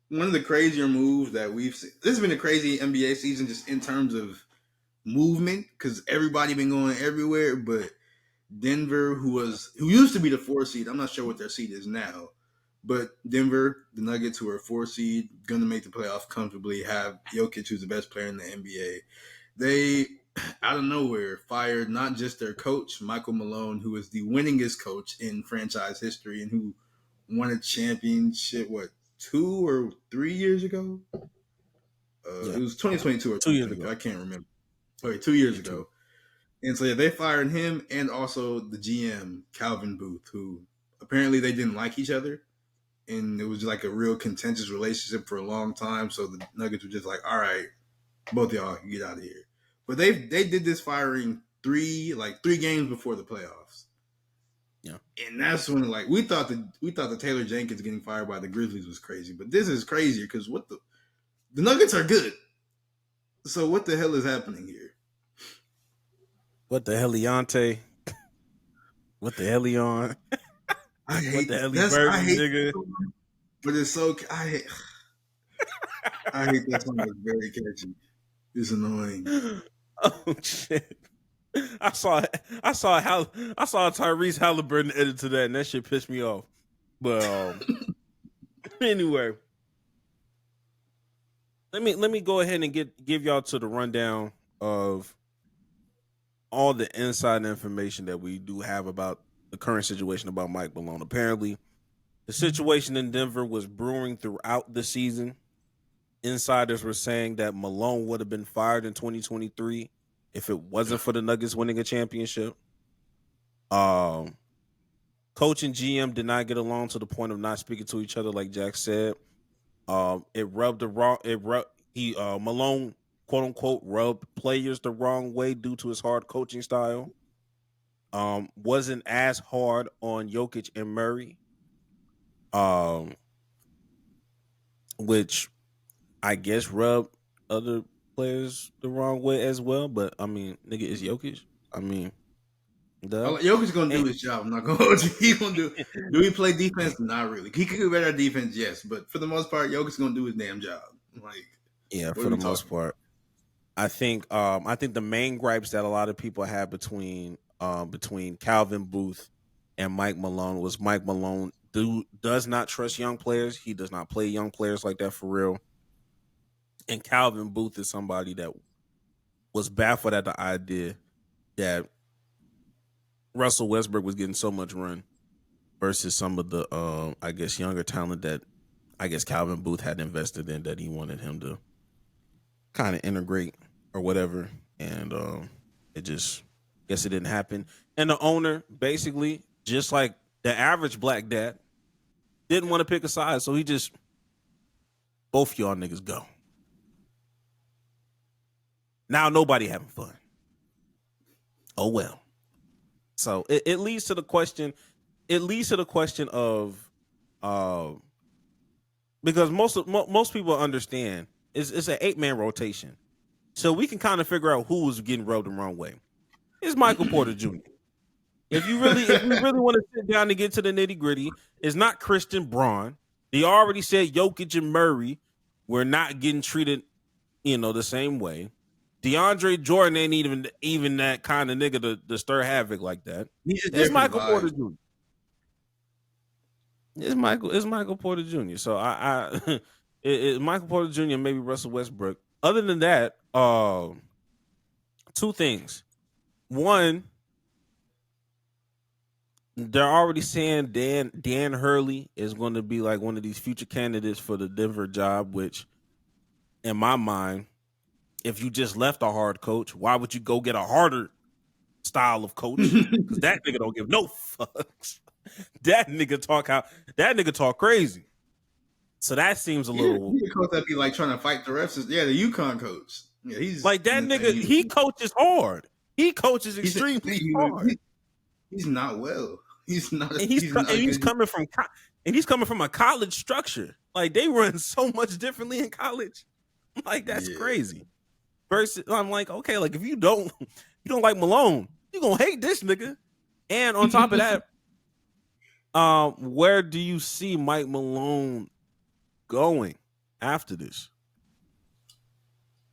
one of the crazier moves that we've seen. This has been a crazy NBA season, just in terms of movement, because everybody been going everywhere. But Denver, who used to be the 4 seed, I'm not sure what their seed is now. But Denver, the Nuggets, who are 4 seed, going to make the playoffs comfortably, have Jokic, who's the best player in the NBA. They, out of nowhere, fired not just their coach, Michael Malone, who is the winningest coach in franchise history and who won a championship, 2 or 3 years ago? It was 2022 or 2 years ago. I can't remember. Okay, 2 years ago. And so yeah, they fired him and also the GM, Calvin Booth, who apparently they didn't like each other. And it was like a real contentious relationship for a long time. So the Nuggets were just like, all right, both of y'all can get out of here. But they did this firing 3 games before the playoffs. Yeah. And that's when we thought the Taylor Jenkins getting fired by the Grizzlies was crazy. But this is crazier because the Nuggets are good. So what the hell is happening here? What the heliante? What the helion? I hate what the nigga? But it's so I hate that song. It's very catchy. It's annoying. Oh shit! I saw Tyrese Halliburton edit to that, and that shit pissed me off. But anyway, let me go ahead and give y'all to the rundown of all the inside information that we do have about the current situation about Mike Malone. Apparently, the situation in Denver was brewing throughout the season. Insiders were saying that Malone would have been fired in 2023 if it wasn't for the Nuggets winning a championship. Coach and GM did not get along to the point of not speaking to each other, like Jack said. Malone, quote unquote, rubbed players the wrong way due to his hard coaching style. Wasn't as hard on Jokic and Murray. Which I guess rubbed other players the wrong way as well. But I mean, nigga, is Jokic. I mean, Jokic's gonna do his job. I'm not gonna hold you. He gonna do. Do he play defense? Not really. He can do better at defense, yes. But for the most part, Jokic's gonna do his damn job. Like, yeah, for the most part. I think the main gripes that a lot of people had between Calvin Booth and Mike Malone was Mike Malone does not trust young players. He does not play young players like that for real. And Calvin Booth is somebody that was baffled at the idea that Russell Westbrook was getting so much run versus some of the I guess younger talent that I guess Calvin Booth had invested in, that he wanted him to kind of integrate or whatever. And it just, guess it didn't happen. And the owner, basically, just like the average black dad, didn't want to pick a side. So he just, both y'all niggas go. Now nobody having fun. Oh well. So it leads to the question. It leads to the question of, because most people understand it's an 8-man rotation, so we can kind of figure out who was getting rubbed the wrong way. It's Michael Porter Jr. If we really want to sit down and get to the nitty gritty, it's not Christian Braun. They already said Jokic and Murray were not getting treated, the same way. DeAndre Jordan ain't even that kind of nigga to stir havoc like that. It's Michael Porter Jr. It's Michael Porter Jr. So it's Michael Porter Jr. and maybe Russell Westbrook. Other than that, two things. One, they're already saying Dan Hurley is going to be like one of these future candidates for the Denver job, which, in my mind, if you just left a hard coach, why would you go get a harder style of coach? Because that nigga don't give no fucks. That nigga talk crazy. So that seems a little. He's a coach that be like trying to fight the refs. Yeah, the UConn coach. Yeah, he's like that nigga. He coaches hard. He coaches extremely hard. He's not well. He's not. And he's coming from a college structure. Like they run so much differently in college. Like that's crazy. Versus, I'm like, okay, like if you don't like Malone, you gonna hate this nigga. And on top of that, where do you see Mike Malone going after this?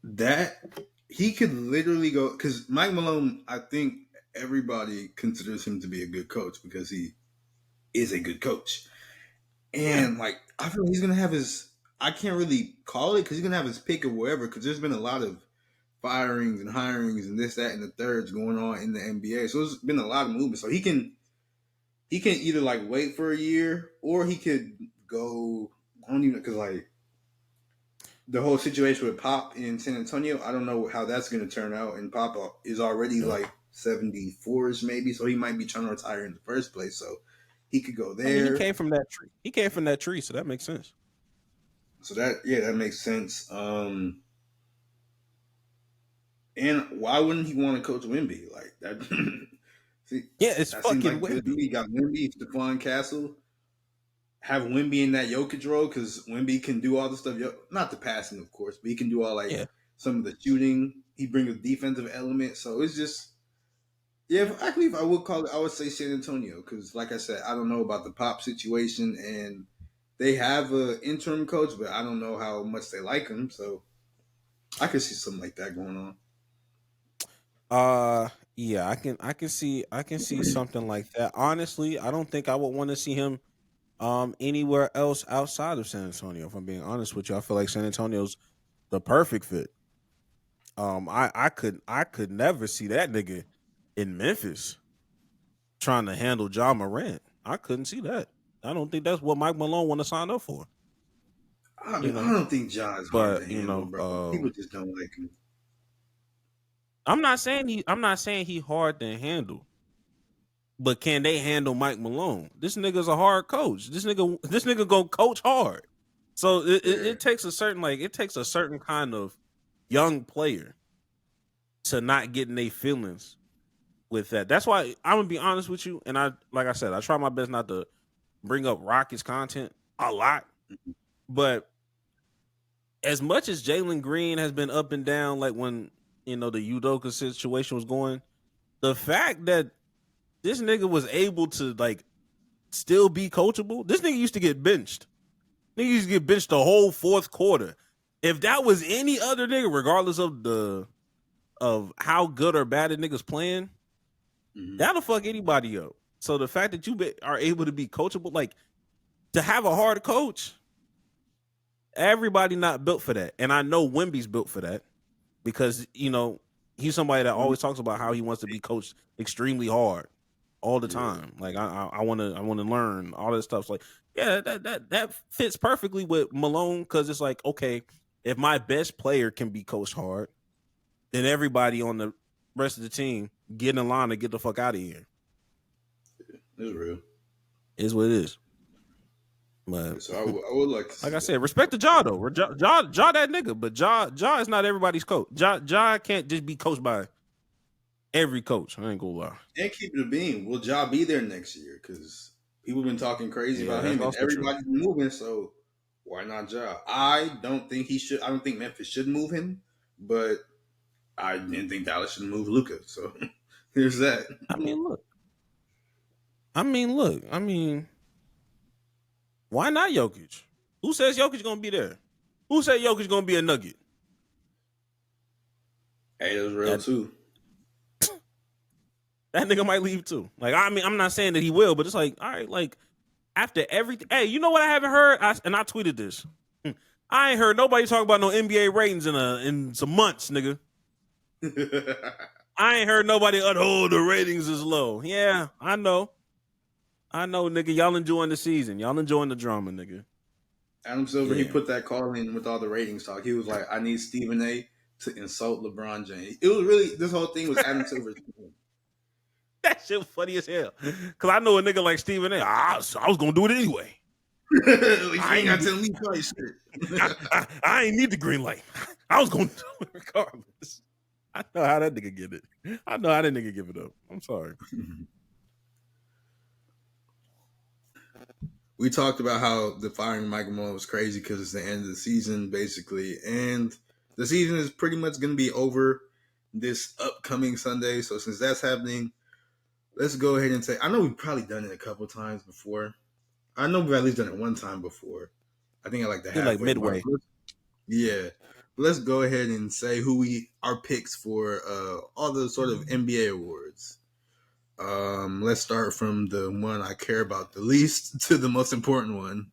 That he could literally go, because Mike Malone, I think everybody considers him to be a good coach because he is a good coach. And like, I feel he's gonna have his, I can't really call it because he's gonna have his pick of wherever, because there's been a lot of firings and hirings and this, that, and the thirds going on in the NBA. So there's been a lot of movement. So he can either like wait for a year or he could go. I don't even, because like the whole situation with Pop in San Antonio, I don't know how that's going to turn out. And Pop is already like 74ish maybe, so he might be trying to retire in the first place. So he could go there. I mean, he came from that tree, so that makes sense. So that makes sense. And why wouldn't he want to coach Wemby like that? See, it's fucking like Wemby. He got Wemby, Stephon Castle. Have Wemby in that Jokic role because Wemby can do all the stuff. Not the passing, of course, but he can do all some of the shooting. He brings a defensive element. So it's just, if I would call it, I would say San Antonio because, like I said, I don't know about the Pop situation, and they have an interim coach, but I don't know how much they like him. So I could see something like that going on. Yeah, I can see something like that. Honestly, I don't think I would want to see him anywhere else outside of San Antonio. If I'm being honest with you, I feel like San Antonio's the perfect fit. I could never see that nigga in Memphis trying to handle John Morant. I couldn't see that. I don't think that's what Mike Malone want to sign up for. I You mean, I know, don't think John's hard to but handle, bro. People just don't like him. I'm not saying he hard to handle, but can they handle Mike Malone? This nigga's a hard coach. This nigga gonna coach hard. So it takes a certain kind of young player to not get in their feelings with that. That's why I'm gonna be honest with you. And like I said, I try my best not to bring up Rockets content a lot. But as much as Jalen Green has been up and down, like when the Udoka situation was going, the fact that this nigga was able to like still be coachable. This nigga used to get benched. Nigga used to get benched the whole fourth quarter. If that was any other nigga, regardless of how good or bad the nigga's playing, that'll fuck anybody up. So the fact that you are able to be coachable, like to have a hard coach, everybody not built for that. And I know Wemby's built for that because he's somebody that always talks about how he wants to be coached extremely hard all the time. Like I want to learn all this stuff. So like, yeah, that fits perfectly with Malone because it's like, okay, if my best player can be coached hard, then everybody on the rest of the team get in line to get the fuck out of here. It's real. Is what it is. But so I would like I said, respect the Ja though. Ja that nigga, but Ja is not everybody's coach. Ja can't just be coached by every coach. I ain't gonna lie. And keep it a beam. Will Ja be there next year? Because people been talking crazy about him, and everybody's moving. So why not Ja? I don't think he should. I don't think Memphis should move him, but I didn't think Dallas should move Luka. So here's that. I mean, look. Why not Jokic? Who says Jokic gonna be there? Who said Jokic gonna be a Nugget? Hey, it was real too. That nigga might leave too. Like, I mean, I'm not saying that he will, but it's like, all right, like after everything. Hey, you know what I haven't heard? And I tweeted this. I ain't heard nobody talk about no NBA ratings in some months, nigga. I ain't heard nobody. Oh, the ratings is low. Yeah, I know, nigga. Y'all enjoying the season. Y'all enjoying the drama, nigga. Adam Silver, he put that call in with all the ratings talk. He was like, I need Stephen A to insult LeBron James. It was really, this whole thing was Adam Silver's. That shit was funny as hell. Because I know a nigga like Stephen A. I was going to do it anyway. I ain't got to tell me twice. I ain't need the green light. I was going to do it regardless. I know how that nigga get it. I know how that nigga give it up. I'm sorry. We talked about how the firing Michael Malone was crazy because it's the end of the season, basically. And the season is pretty much going to be over this upcoming Sunday. So since that's happening, let's go ahead and say, I know we've probably done it a couple times before. I know we've at least done it one time before. I think I like the halfway like midway. Mark. Yeah. Let's go ahead and say who our picks for all the sort of NBA awards. Let's start from the one I care about the least to the most important one.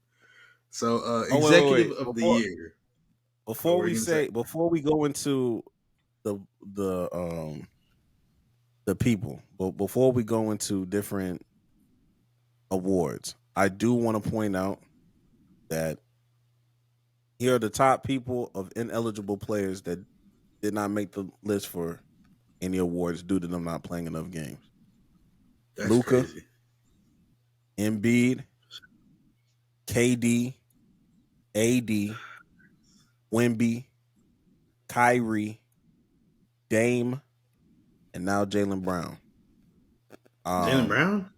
So, executive of the year. Before we go into the people, but before we go into different awards, I do want to point out that here are the top people of ineligible players that did not make the list for any awards due to them not playing enough games. Luka, Embiid, KD, AD, Wemby, Kyrie, Dame, and now Jaylen Brown. Jaylen Brown?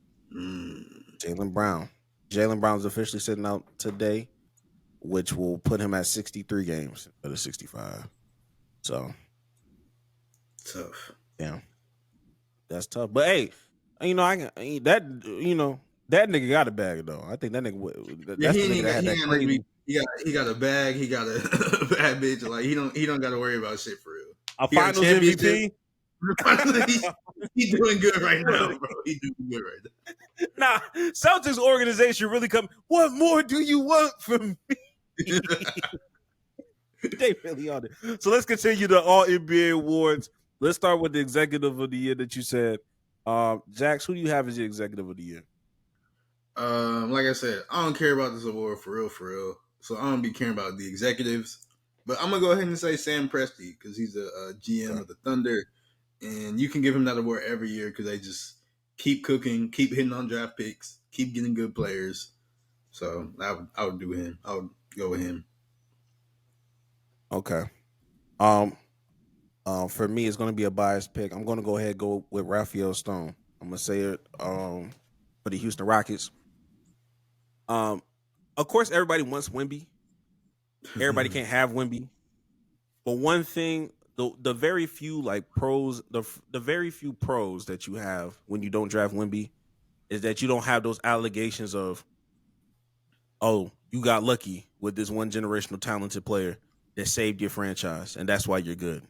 Jaylen Brown. Jaylen Brown's officially sitting out today, which will put him at 63 games instead of 65. So tough. Yeah. That's tough. But hey, That nigga got a bag though. I think that nigga. That's the nigga that had that crazy. He got a bag. He got a bad bitch. Like he don't got to worry about shit for real. A He got a Finals MVP. He's doing good right now, bro. He's doing good right Nah, now. Celtics organization really come. What more do you want from me? They really on it. So let's continue the All NBA awards. Let's start with the executive of the year that you said. Jax, who do you have as your executive of the year? Like I said, I don't care about this award for real. So I don't be caring about the executives. But I'm gonna go ahead and say Sam Presti because he's a GM of the Thunder, and you can give him that award every year because they just keep cooking, keep hitting on draft picks, keep getting good players. So I would do him. I would go with him. Okay. For me, it's gonna be a biased pick. I'm gonna go ahead and go with Raphael Stone. I'm gonna say it. For the Houston Rockets. Of course, everybody wants Wemby. Everybody can't have Wemby. But one thing, the very few like pros, the very few pros that you have when you don't draft Wemby is that you don't have those allegations of, oh, you got lucky with this one generational talented player that saved your franchise, and that's why you're good.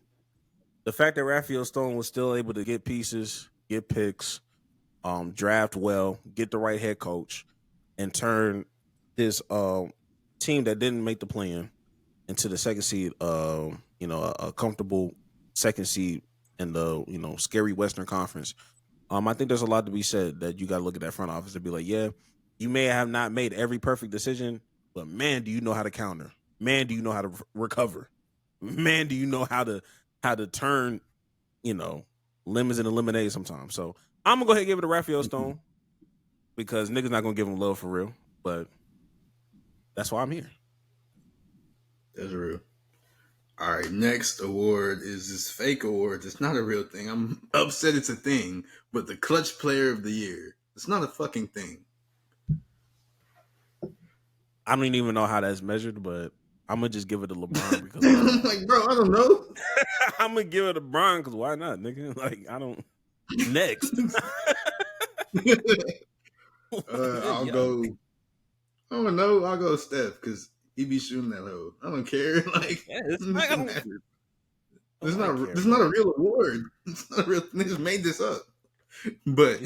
The fact that Raphael Stone was still able to get pieces, get picks, draft well, get the right head coach, and turn this team that didn't make the play-in into the second seed, a comfortable second seed in the scary Western Conference. I think there's a lot to be said that you got to look at that front office and be like, yeah, you may have not made every perfect decision, but man, do you know how to counter? Man, do you know how to recover? Man, do you know how to turn, lemons into lemonade sometimes? So I'm gonna go ahead and give it to Raphael Stone because niggas not gonna give him love for real, but that's why I'm here. That's real. All right, next award is this fake award. It's not a real thing. I'm upset it's a thing, but the clutch player of the year. It's not a fucking thing. I don't even know how that's measured, but I'm gonna just give it to LeBron because I'm like, bro, I don't know. I'm gonna give it to LeBron because why not, nigga? Like, I don't. Next, I'll go. I don't know. I'll go Steph because he be shooting that hoe. I don't care. Like, yeah, it's not a real award. It's not a real. They just made this up. But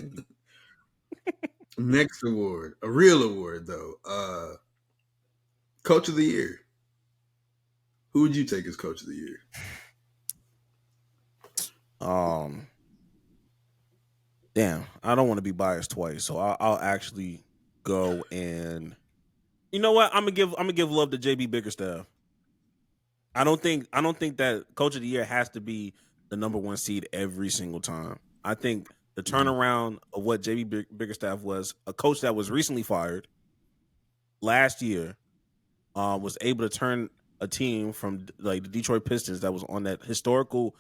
next award, a real award though. Coach of the year. Who would you take as coach of the year? Damn, I don't want to be biased twice, so I'll actually go and you know what? I'm gonna give love to JB Bickerstaff. I don't think that coach of the year has to be the number one seed every single time. I think the turnaround of what JB Bickerstaff was, a coach that was recently fired last year, was able to turn a team from like the Detroit Pistons that was on that historical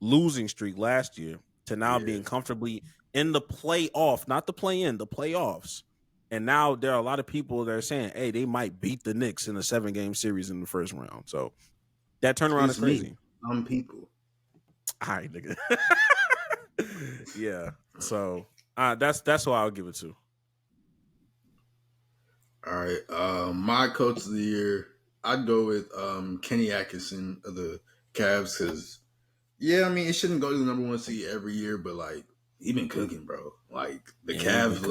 losing streak last year to now being comfortably in the playoff, not the play-in, the playoffs. And now there are a lot of people that are saying, hey, they might beat the Knicks in a 7-game series in the first round. So that turnaround is crazy. I'm people. All right, nigga. Yeah. So that's who I'll give it to. All right. My coach of the year, I'd go with Kenny Atkinson of the Cavs because, yeah, I mean, it shouldn't go to the number one seed every year, but, like, he been cooking, bro. Like, the Cavs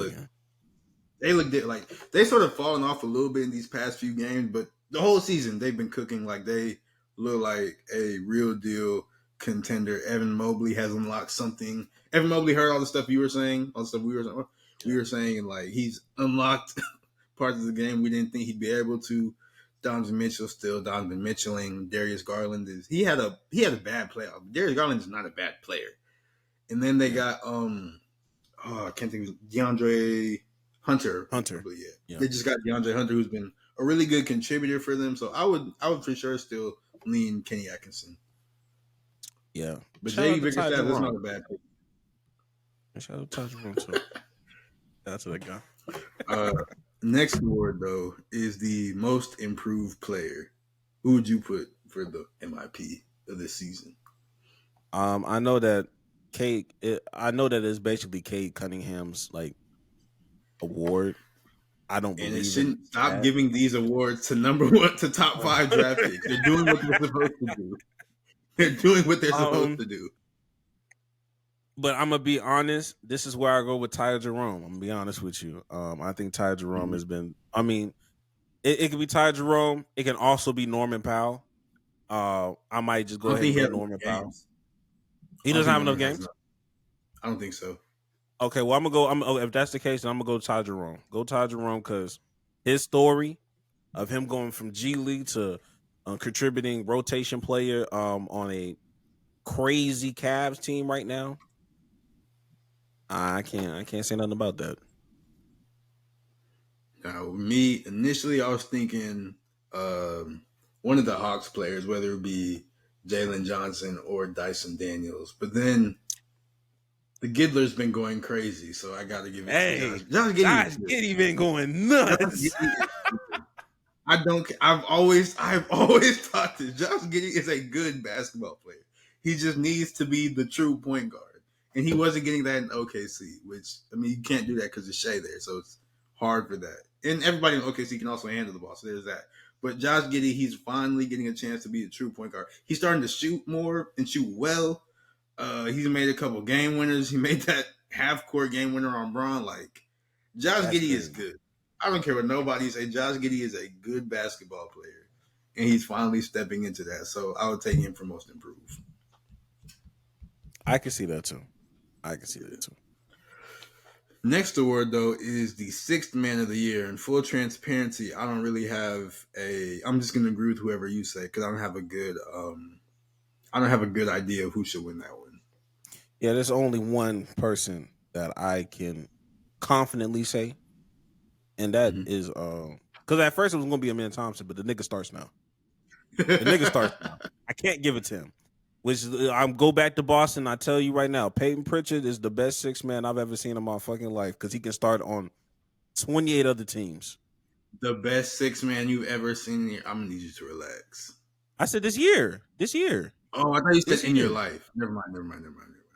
like, they sort of fallen off a little bit in these past few games, but the whole season they've been cooking. Like, they look like a real deal contender. Evan Mobley has unlocked something. Evan Mobley heard all the stuff you were saying, all the stuff we were saying, and, like, he's unlocked parts of the game we didn't think he'd be able to. Donovan Mitchell still Donovan Mitchelling. Darius Garland he had a bad playoff. Darius Garland is not a bad player. And then they got I can't think of DeAndre Hunter. Yeah. They just got DeAndre Hunter, who's been a really good contributor for them. So I would for sure still lean Kenny Atkinson. Yeah, but JB Bickerstaff is not a bad pick. Shout out to Tyrone too. That's what I got. Next award though is the most improved player. Who would you put for the MIP of this season? I know that it's basically Cade Cunningham's like award. I don't And believe it shouldn't stop that. giving these awards to top 5 draft picks. They're doing what they're supposed to do. They're doing what they're supposed to do. But I'm gonna be honest. This is where I go with Ty Jerome. I'm gonna be honest with you. I think Ty Jerome has been. I mean, it can be Ty Jerome. It can also be Norman Powell. I might just go ahead and go Norman Powell. He doesn't have enough games. I don't think so. Okay, well, I'm gonna go. If that's the case, then I'm gonna go Ty Jerome. Go Ty Jerome because his story of him going from G League to contributing rotation player on a crazy Cavs team right now. I can't say nothing about that. Now, me initially, I was thinking one of the Hawks players, whether it be Jalen Johnson or Dyson Daniels, but then the Giddler's been going crazy, so I got to give it to Josh. Josh Giddey been going nuts. I've always thought that Josh Giddey is a good basketball player. He just needs to be the true point guard, and he wasn't getting that in OKC. Which, I mean, you can't do that because of Shea there, so it's hard for that. And everybody in OKC can also handle the ball, so there's that. But Josh Giddey, he's finally getting a chance to be a true point guard. He's starting to shoot more and shoot well. He's made a couple game winners. He made that half-court game winner on Braun. Like, Josh Giddey is good. I don't care what nobody say. Josh Giddey is a good basketball player, and he's finally stepping into that. So I would take him for most improved. I can see that too. Next award, though, is the 6th man of the year. In full transparency, I don't really have I'm just going to agree with whoever you say because I don't have a good idea of who should win that one. Yeah, there's only one person that I can confidently say, and that is because at first it was going to be Amen Thompson, but the nigga starts now. I can't give it to him. Which I'm go back to Boston. I tell you right now, Peyton Pritchard is the best 6th man I've ever seen in my fucking life because he can start on 28 other teams. The best 6th man you've ever seen. I'm gonna need you to relax. I said this year. Oh, I thought you said in your life. Never mind.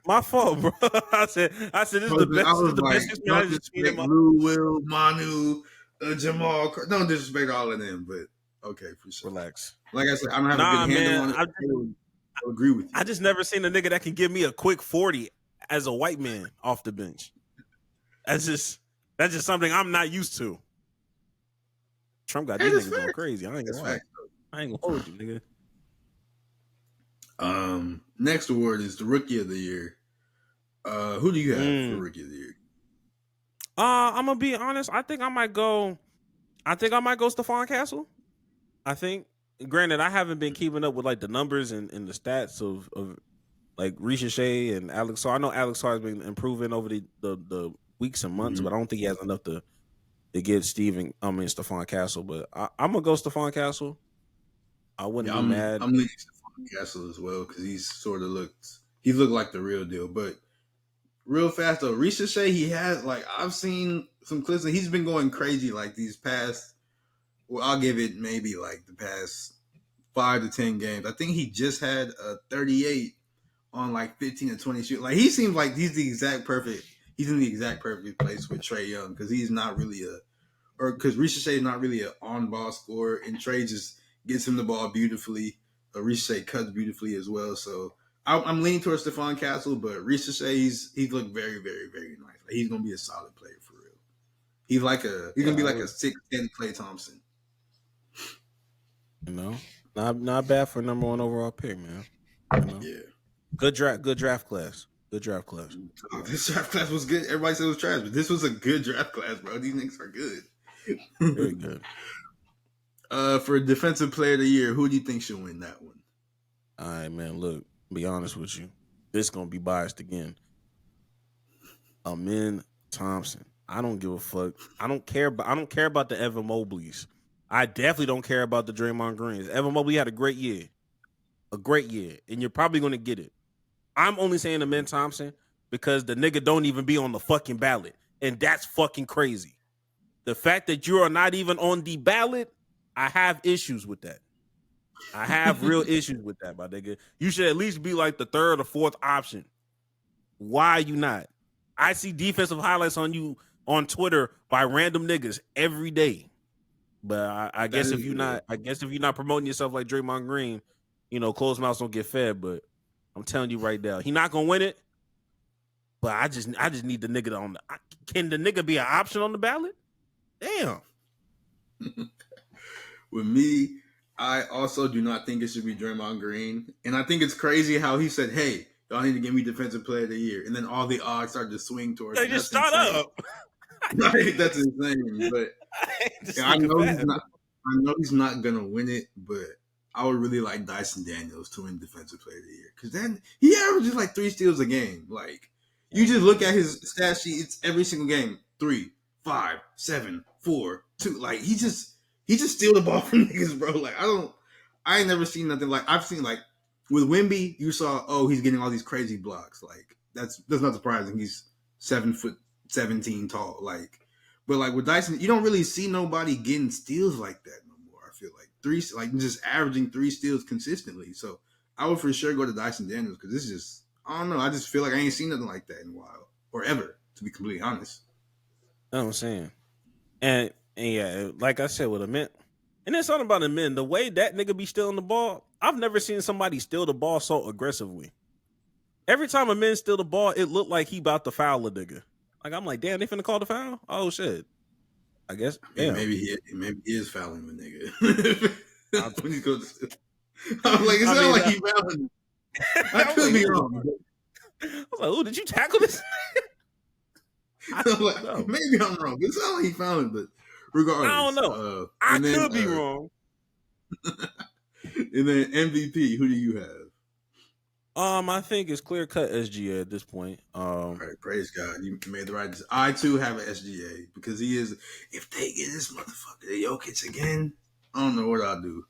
My fault, bro. I said this is the best 6 man I've seen in my life. Lou, Will, Manu, Jamal. Don't disrespect all of them, but okay, for sure. Relax. Like I said, I don't have a good handle on it. I agree with you. I just never seen a nigga that can give me a quick 40 as a white man off the bench. That's just something I'm not used to. Trump got these niggas going crazy. I ain't gonna hold you, nigga. Next award is the Rookie of the Year. Who do you have for Rookie of the Year? I'm gonna be honest. I think I might go Stephon Castle. I think. Granted, I haven't been keeping up with like the numbers and the stats of like Risha Shea and Alex. So I know Alex has been improving over the weeks and months, but I don't think he has enough to get Stephon Castle. But I'm gonna go Stephon Castle. I wouldn't be mad. I'm leaning Stephon Castle as well because he looked like the real deal. But real fast though, Risha Shea, he has like I've seen some clips and he's been going crazy like these past. Well, I'll give it maybe like the past 5 to 10 games. I think he just had a 38 on like 15 to 20 shoot. Like he seems like he's in the exact perfect place with Trae Young because he's not really because Risha Shea is not really an on-ball scorer, and Trae just gets him the ball beautifully. Risha Shea cuts beautifully as well. So I'm leaning towards Stephon Castle, but Risha Shea he's looked very, very, very nice. Like, he's gonna be a solid player for real. He's gonna be like a 6'10" Klay Thompson. You know, not bad for number 1 overall pick, man. You know? Yeah, good draft class. Oh, this draft class was good. Everybody said it was trash, but this was a good draft class, bro. These niggas are good. Very good. For Defensive Player of the Year, who do you think should win that one? All right, man. Look, be honest with you. This is gonna be biased again. Amen Thompson. I don't give a fuck. I don't care about the Evan Mobleys. I definitely don't care about the Draymond Greens. Evan Mobley had a great year, and you're probably going to get it. I'm only saying Amen Thompson because the nigga don't even be on the fucking ballot, and that's fucking crazy. The fact that you are not even on the ballot, I have issues with that. I have real issues with that, my nigga. You should at least be like the 3rd or 4th option. Why are you not? I see defensive highlights on you on Twitter by random niggas every day. But I guess if you're not promoting yourself like Draymond Green, closed mouths don't get fed. But I'm telling you right now, he not gonna win it. But I just need the nigga on the. Can the nigga be an option on the ballot? Damn. With me, I also do not think it should be Draymond Green, and I think it's crazy how he said, "Hey, y'all need to give me Defensive Player of the Year," and then all the odds started to swing towards. They just start up. That's insane. But I know he's not gonna win it, but I would really like Dyson Daniels to win Defensive Player of the Year because then he averages like 3 steals a game. Like you just look at his stat sheet; it's every single game 3, 5, 7, 4, 2. Like he just steal the ball from niggas, bro. Like I ain't never seen nothing like I've seen like with Wemby. You saw he's getting all these crazy blocks. Like that's not surprising. He's 7'17" tall. Like, but like with Dyson, you don't really see nobody getting steals like that no more. I feel like just averaging 3 steals consistently. So I would for sure go to Dyson Daniels because this is just I don't know. I just feel like I ain't seen nothing like that in a while or ever. To be completely honest. That's what I'm saying. And yeah, like I said with Mint, and there's something about Mint. The way that nigga be stealing the ball, I've never seen somebody steal the ball so aggressively. Every time a man steal the ball, it looked like he about to foul a nigga. Like I'm like, damn, they finna call the foul? Oh shit. I guess. Yeah, maybe he is fouling the nigga. When he goes, I'm like, it's not like he fouling. I could be wrong. I was like, oh, did you tackle this? I'm like, maybe I'm wrong. It's not like he fouling, but regardless. I don't know. I could be wrong. And then MVP, who do you have? I think it's clear cut SGA at this point. All right, praise God, you made the right decision. I too have an SGA because he is. If they get this motherfucker Jokic again, I don't know what I'll do.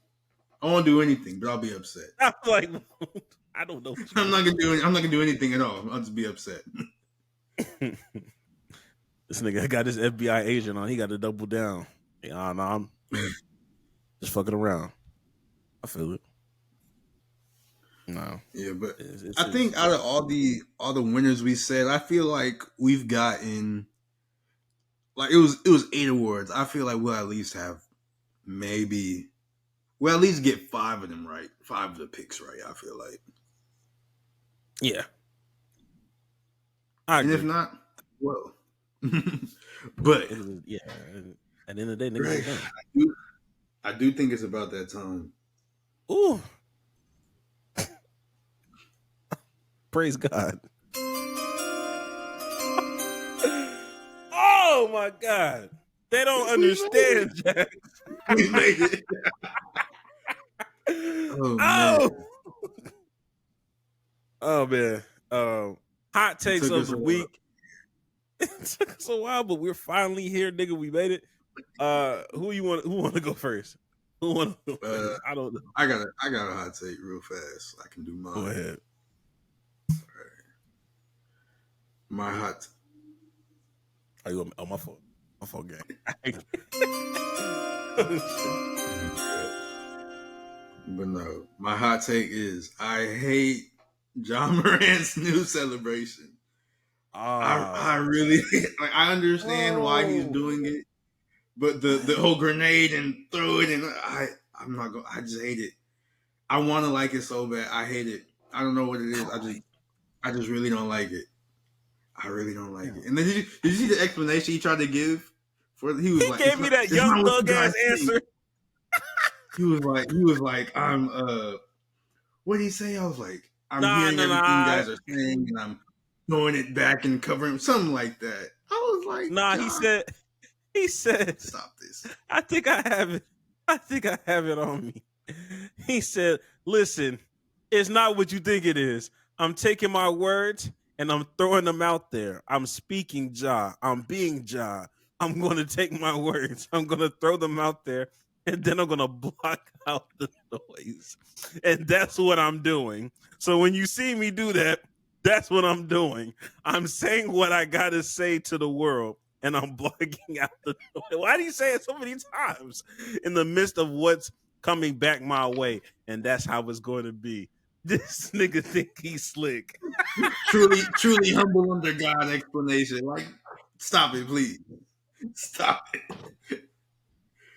I won't do anything, but I'll be upset. I'm like, I don't know. I'm not gonna do anything at all. I'll just be upset. This nigga got his FBI agent on. He got to double down. Yeah, no, I'm just fucking around. I feel it. No. Yeah, but I think out of all the winners we said, I feel like we've gotten like it was 8 awards. I feel like we'll at least have we'll at least get 5 of them right. 5 of the picks right, I feel like. Yeah. And if not, well. But yeah, at the end of the day, nigga, right, I do think it's about that time. Ooh. Praise God. Oh my God. They don't understand, Jack. We made it. Oh man. Hot takes of the week. It took us a while, but we're finally here, nigga. We made it. Who want to go first? Who want to go first? I don't know. I got a hot take real fast. I can do mine. Go ahead. All right. My hot. Are you on my phone? My phone game. But no, my hot take is I hate John Morant's new celebration. I really like. I understand why he's doing it, but the whole grenade and throw it and I'm not going. I just hate it. I want to like it so bad. I hate it. I don't know what it is. I just really don't like it. I really don't like it. And then did you see the explanation he tried to give? He gave me that young thug ass answer. He was like, I'm what did he say? I was like, I'm hearing everything you guys are saying, and I'm throwing it back and covering something like that. I was like, he said, stop this. I think I have it on me. He said, listen, it's not what you think it is. I'm taking my words and I'm throwing them out there. I'm speaking Ja. I'm being Ja. I'm going to take my words. I'm going to throw them out there and then I'm going to block out the noise. And that's what I'm doing. So when you see me do that, that's what I'm doing. I'm saying what I got to say to the world, and I'm blocking out the noise. Why do you say it so many times in the midst of what's coming back my way? And that's how it's going to be. This nigga think he's slick. truly humble under God explanation. Like, Stop it, please. Stop it.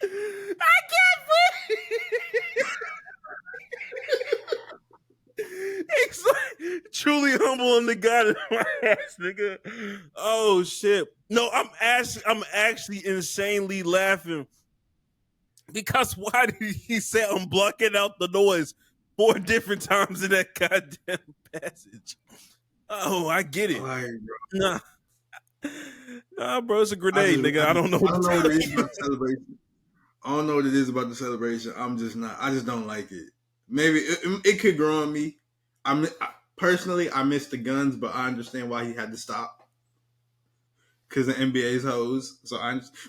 I can't breathe. He's like, truly humble in the God in my ass, nigga. Oh shit. No, I'm actually insanely laughing. Because why did he say I'm blocking out the noise 4 different times in that goddamn passage? Oh, I get it. Like, Nah, bro, it's a grenade, nigga. I don't know. I don't know what it is about the celebration. I don't know what it is about the celebration. I just don't like it. Maybe it could grow on me. Personally, I miss the guns, but I understand why he had to stop. Because the NBA's hoes.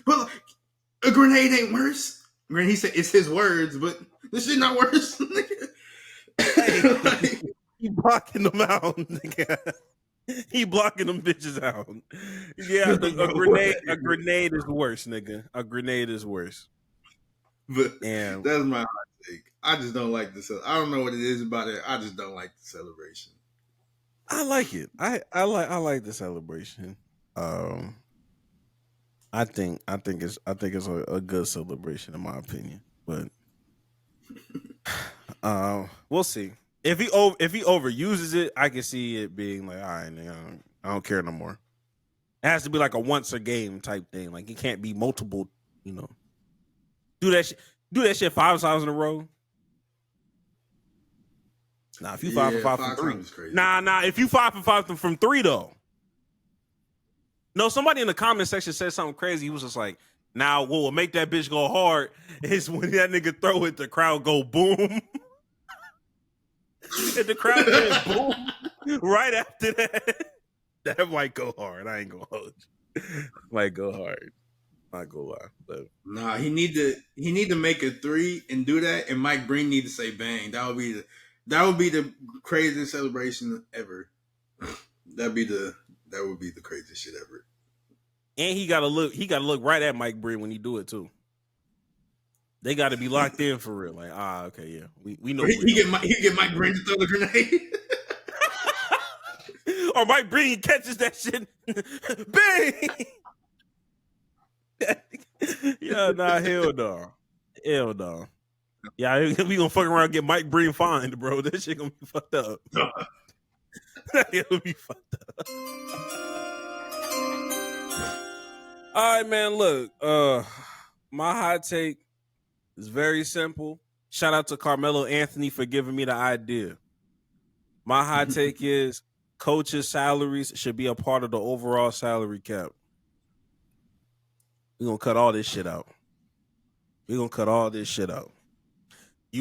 But a grenade ain't worse. He said it's his words, but this shit not worse. Hey, he blocking them out, nigga. He blocking them bitches out. Yeah, a grenade is worse, nigga. A grenade is worse. But that's my hot take. I just don't like the. I don't know what it is about it. I just don't like the celebration. I like it. I like the celebration. I think it's a good celebration in my opinion, but we'll see. If he overuses it, I can see it being like, all right, nigga, I don't care no more. It has to be like a once a game type thing. Like it can't be multiple. Do that shit 5 times in a row. Nah, if you 5 for 5 from 3, nah. If you 5 for 5 from 3 though. No, somebody in the comment section said something crazy. He was just like, "Now, what will make that bitch go hard is when that nigga throw it, the crowd go boom." And the crowd went boom right after that. That might go hard. I ain't gonna hold you. Might go hard. Not gonna lie. But. Nah, he need to make a 3 and do that. And Mike Breen need to say bang. That would be the craziest celebration ever. That would be the craziest shit ever. And he gotta look right at Mike Breen when he do it too. They gotta be locked in for real. Like, okay, yeah. We know he get Mike Breen to throw the grenade. Or Mike Breen catches that shit. Bang! Yeah, nah, hell no. Hell no. Yeah, we gonna fuck around and get Mike Breen fined, bro. That shit gonna be fucked up. It'll be fucked up. All right, man. Look, my hot take is very simple. Shout out to Carmelo Anthony for giving me the idea. My hot take is coaches' salaries should be a part of the overall salary cap. We're gonna cut all this shit out. You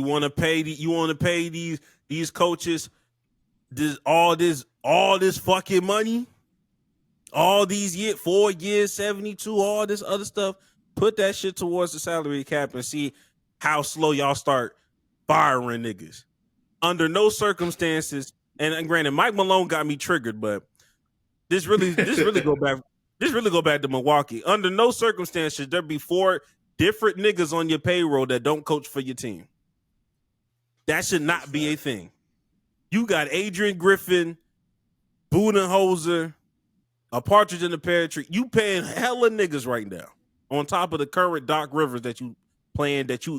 want to pay these coaches all this fucking money? All these 4 years, 72, all this other stuff. Put that shit towards the salary cap and see how slow y'all start firing niggas. Under no circumstances, and granted, Mike Malone got me triggered, but this really go back to Milwaukee. Under no circumstances should there be 4 different niggas on your payroll that don't coach for your team. That should not be a thing. You got Adrian Griffin, Budenholzer, a partridge in the pear tree. You paying hella niggas right now on top of the current Doc Rivers that you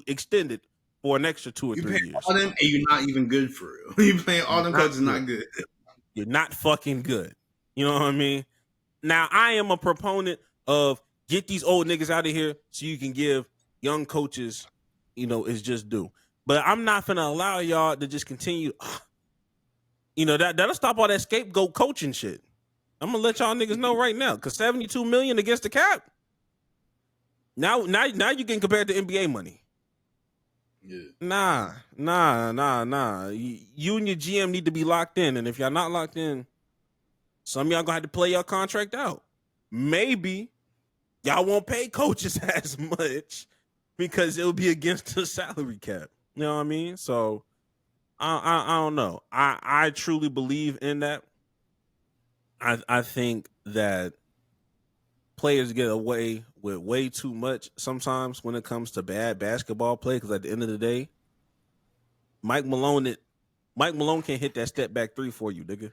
extended for an extra 2 or 3 years. All them, and you're not even good for real. You playing all them coaches not good. You're not fucking good. You know what I mean? Now, I am a proponent of get these old niggas out of here so you can give young coaches, is just due. But I'm not finna allow y'all to just continue. That'll stop all that scapegoat coaching shit. I'm gonna let y'all niggas know right now, because $72 million against the cap. Now you can compare it to NBA money. Yeah. Nah. You and your GM need to be locked in, and if y'all not locked in, some of y'all gonna have to play your contract out. Maybe y'all won't pay coaches as much because it'll be against the salary cap. You know what I mean? So I don't know. I truly believe in that. I think that players get away with way too much sometimes when it comes to bad basketball play, because at the end of the day, Mike Malone can't hit that step back 3 for you, nigga.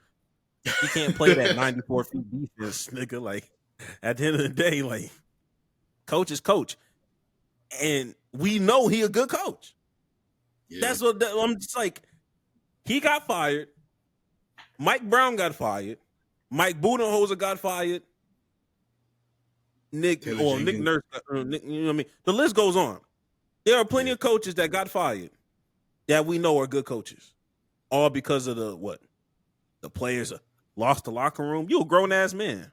He can't play that 94 feet defense, nigga. Like, At the end of the day, like, coach is coach. And we know he a good coach. Yeah. That's what I'm just like, he got fired. Mike Brown got fired. Mike Budenholzer got fired. Nick Nurse, you know what I mean? The list goes on. There are plenty of coaches that got fired that we know are good coaches. All because of the players lost the locker room. You a grown ass man.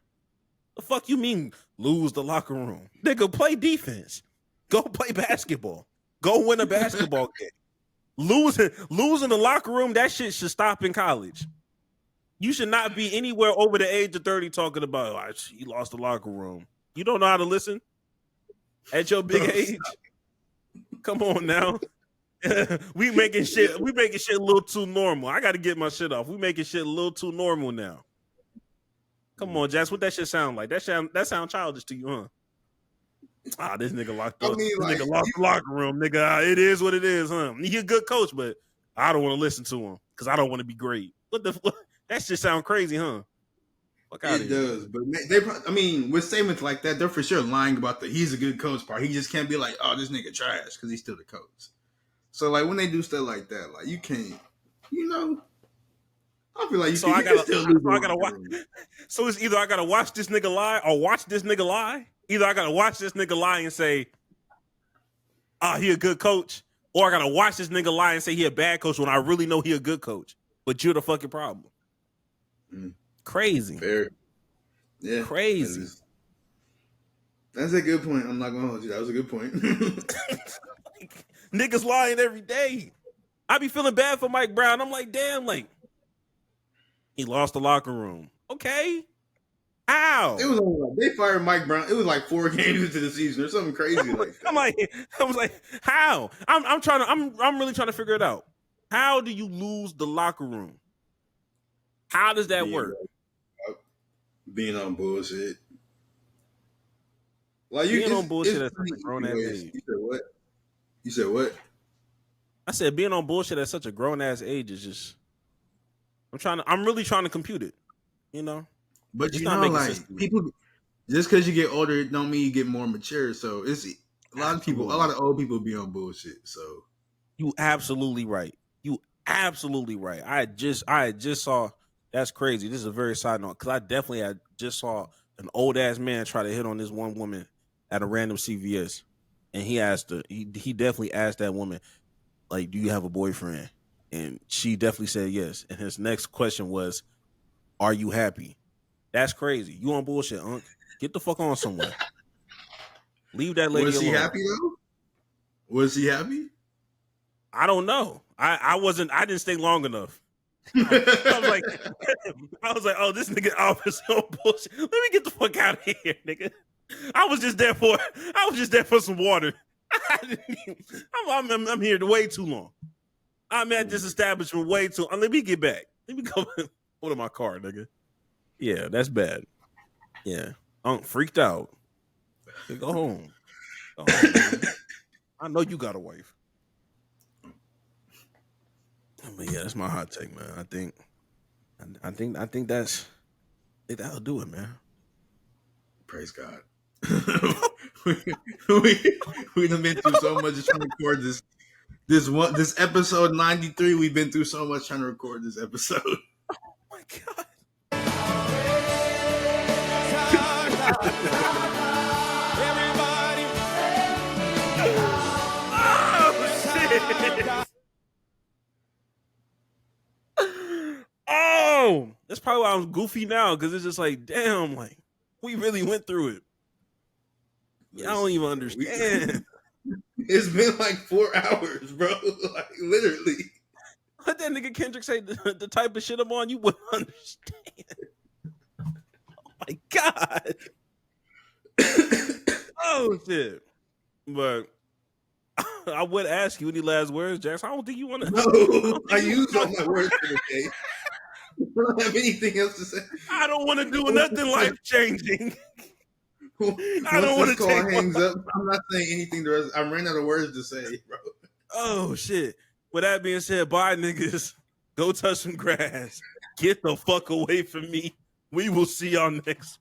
The fuck you mean lose the locker room? Nigga, play defense. Go play basketball. Go win a basketball game. Losing the locker room, that shit should stop in college. You should not be anywhere over the age of 30 talking about, he lost the locker room. You don't know how to listen at your big age? Come on now. we making shit a little too normal. I got to get my shit off. We making shit a little too normal now. Come on, Jax. What that shit sound like? That sound childish to you, huh? This nigga locked up. This nigga lost the locker room, nigga. It is what it is, huh? He a good coach, but I don't want to listen to him because I don't want to be great. What the fuck? That shit sound crazy, huh? It does, but with statements like that, they're for sure lying about he's a good coach part. He just can't be like, oh, this nigga trash because he's still the coach. So like when they do stuff like that, like you can't, I feel like I gotta watch. So it's either I gotta watch this nigga lie or watch this nigga lie. Either I gotta watch this nigga lie and say, he a good coach, or I gotta watch this nigga lie and say he a bad coach when I really know he a good coach. But you're the fucking problem. Crazy. Fair. Yeah. Crazy. That's a good point. I'm not gonna hold you. That was a good point. Niggas lying every day. I be feeling bad for Mike Brown. I'm like, damn, like he lost the locker room. Okay. How? It was only they fired Mike Brown. It was like 4 games into the season or something crazy like that. I was like, how? I'm really trying to figure it out. How do you lose the locker room? How does that work? Being on bullshit. Like being on bullshit at such a grown ass age. You said what? You said what? I said being on bullshit at such a grown ass age is just. I'm really trying to compute it. But it's not like people. Just because you get older, it don't mean you get more mature. So it's a lot of old people be on bullshit. So you absolutely right. I just saw. That's crazy. This is a very side note because I just saw an old ass man try to hit on this one woman at a random CVS, and he asked her. He definitely asked that woman, like, "Do you have a boyfriend?" And she definitely said yes. And his next question was, "Are you happy?" That's crazy. You on bullshit, Unc. Get the fuck on somewhere. Leave that lady alone. Was he happy though? Was he happy? I don't know. I didn't stay long enough. I was like, oh, this nigga office on bullshit. Let me get the fuck out of here, nigga. I was just there for some water. I'm here way too long. I'm at this establishment way too long. Let me get back. Let me go to my car, nigga. Yeah, that's bad. Yeah. I'm freaked out. Go home. I know you got a wife. But yeah, that's my hot take, man. I think that'll do it, man. Praise God. we done been through so much just trying to record this episode 93. We've been through so much trying to record this episode. Oh my God. Everybody. Oh shit. Oh, that's probably why I'm goofy now, because it's just like, damn, like we really went through it. I don't even understand. It's been like 4 hours, bro. Like literally. What that nigga Kendrick say? The type of shit I'm on, you wouldn't understand. Oh my God. Oh shit. But I would ask you any last words, Jackson. I don't think you want to. No, I used all my words for the day. I don't have anything else to say. I don't want to do nothing life changing. I don't want to take hangs up. I'm not saying anything. The rest. I'm running out of words to say, bro. Oh shit. With that being said, bye niggas. Go touch some grass. Get the fuck away from me. We will see y'all next.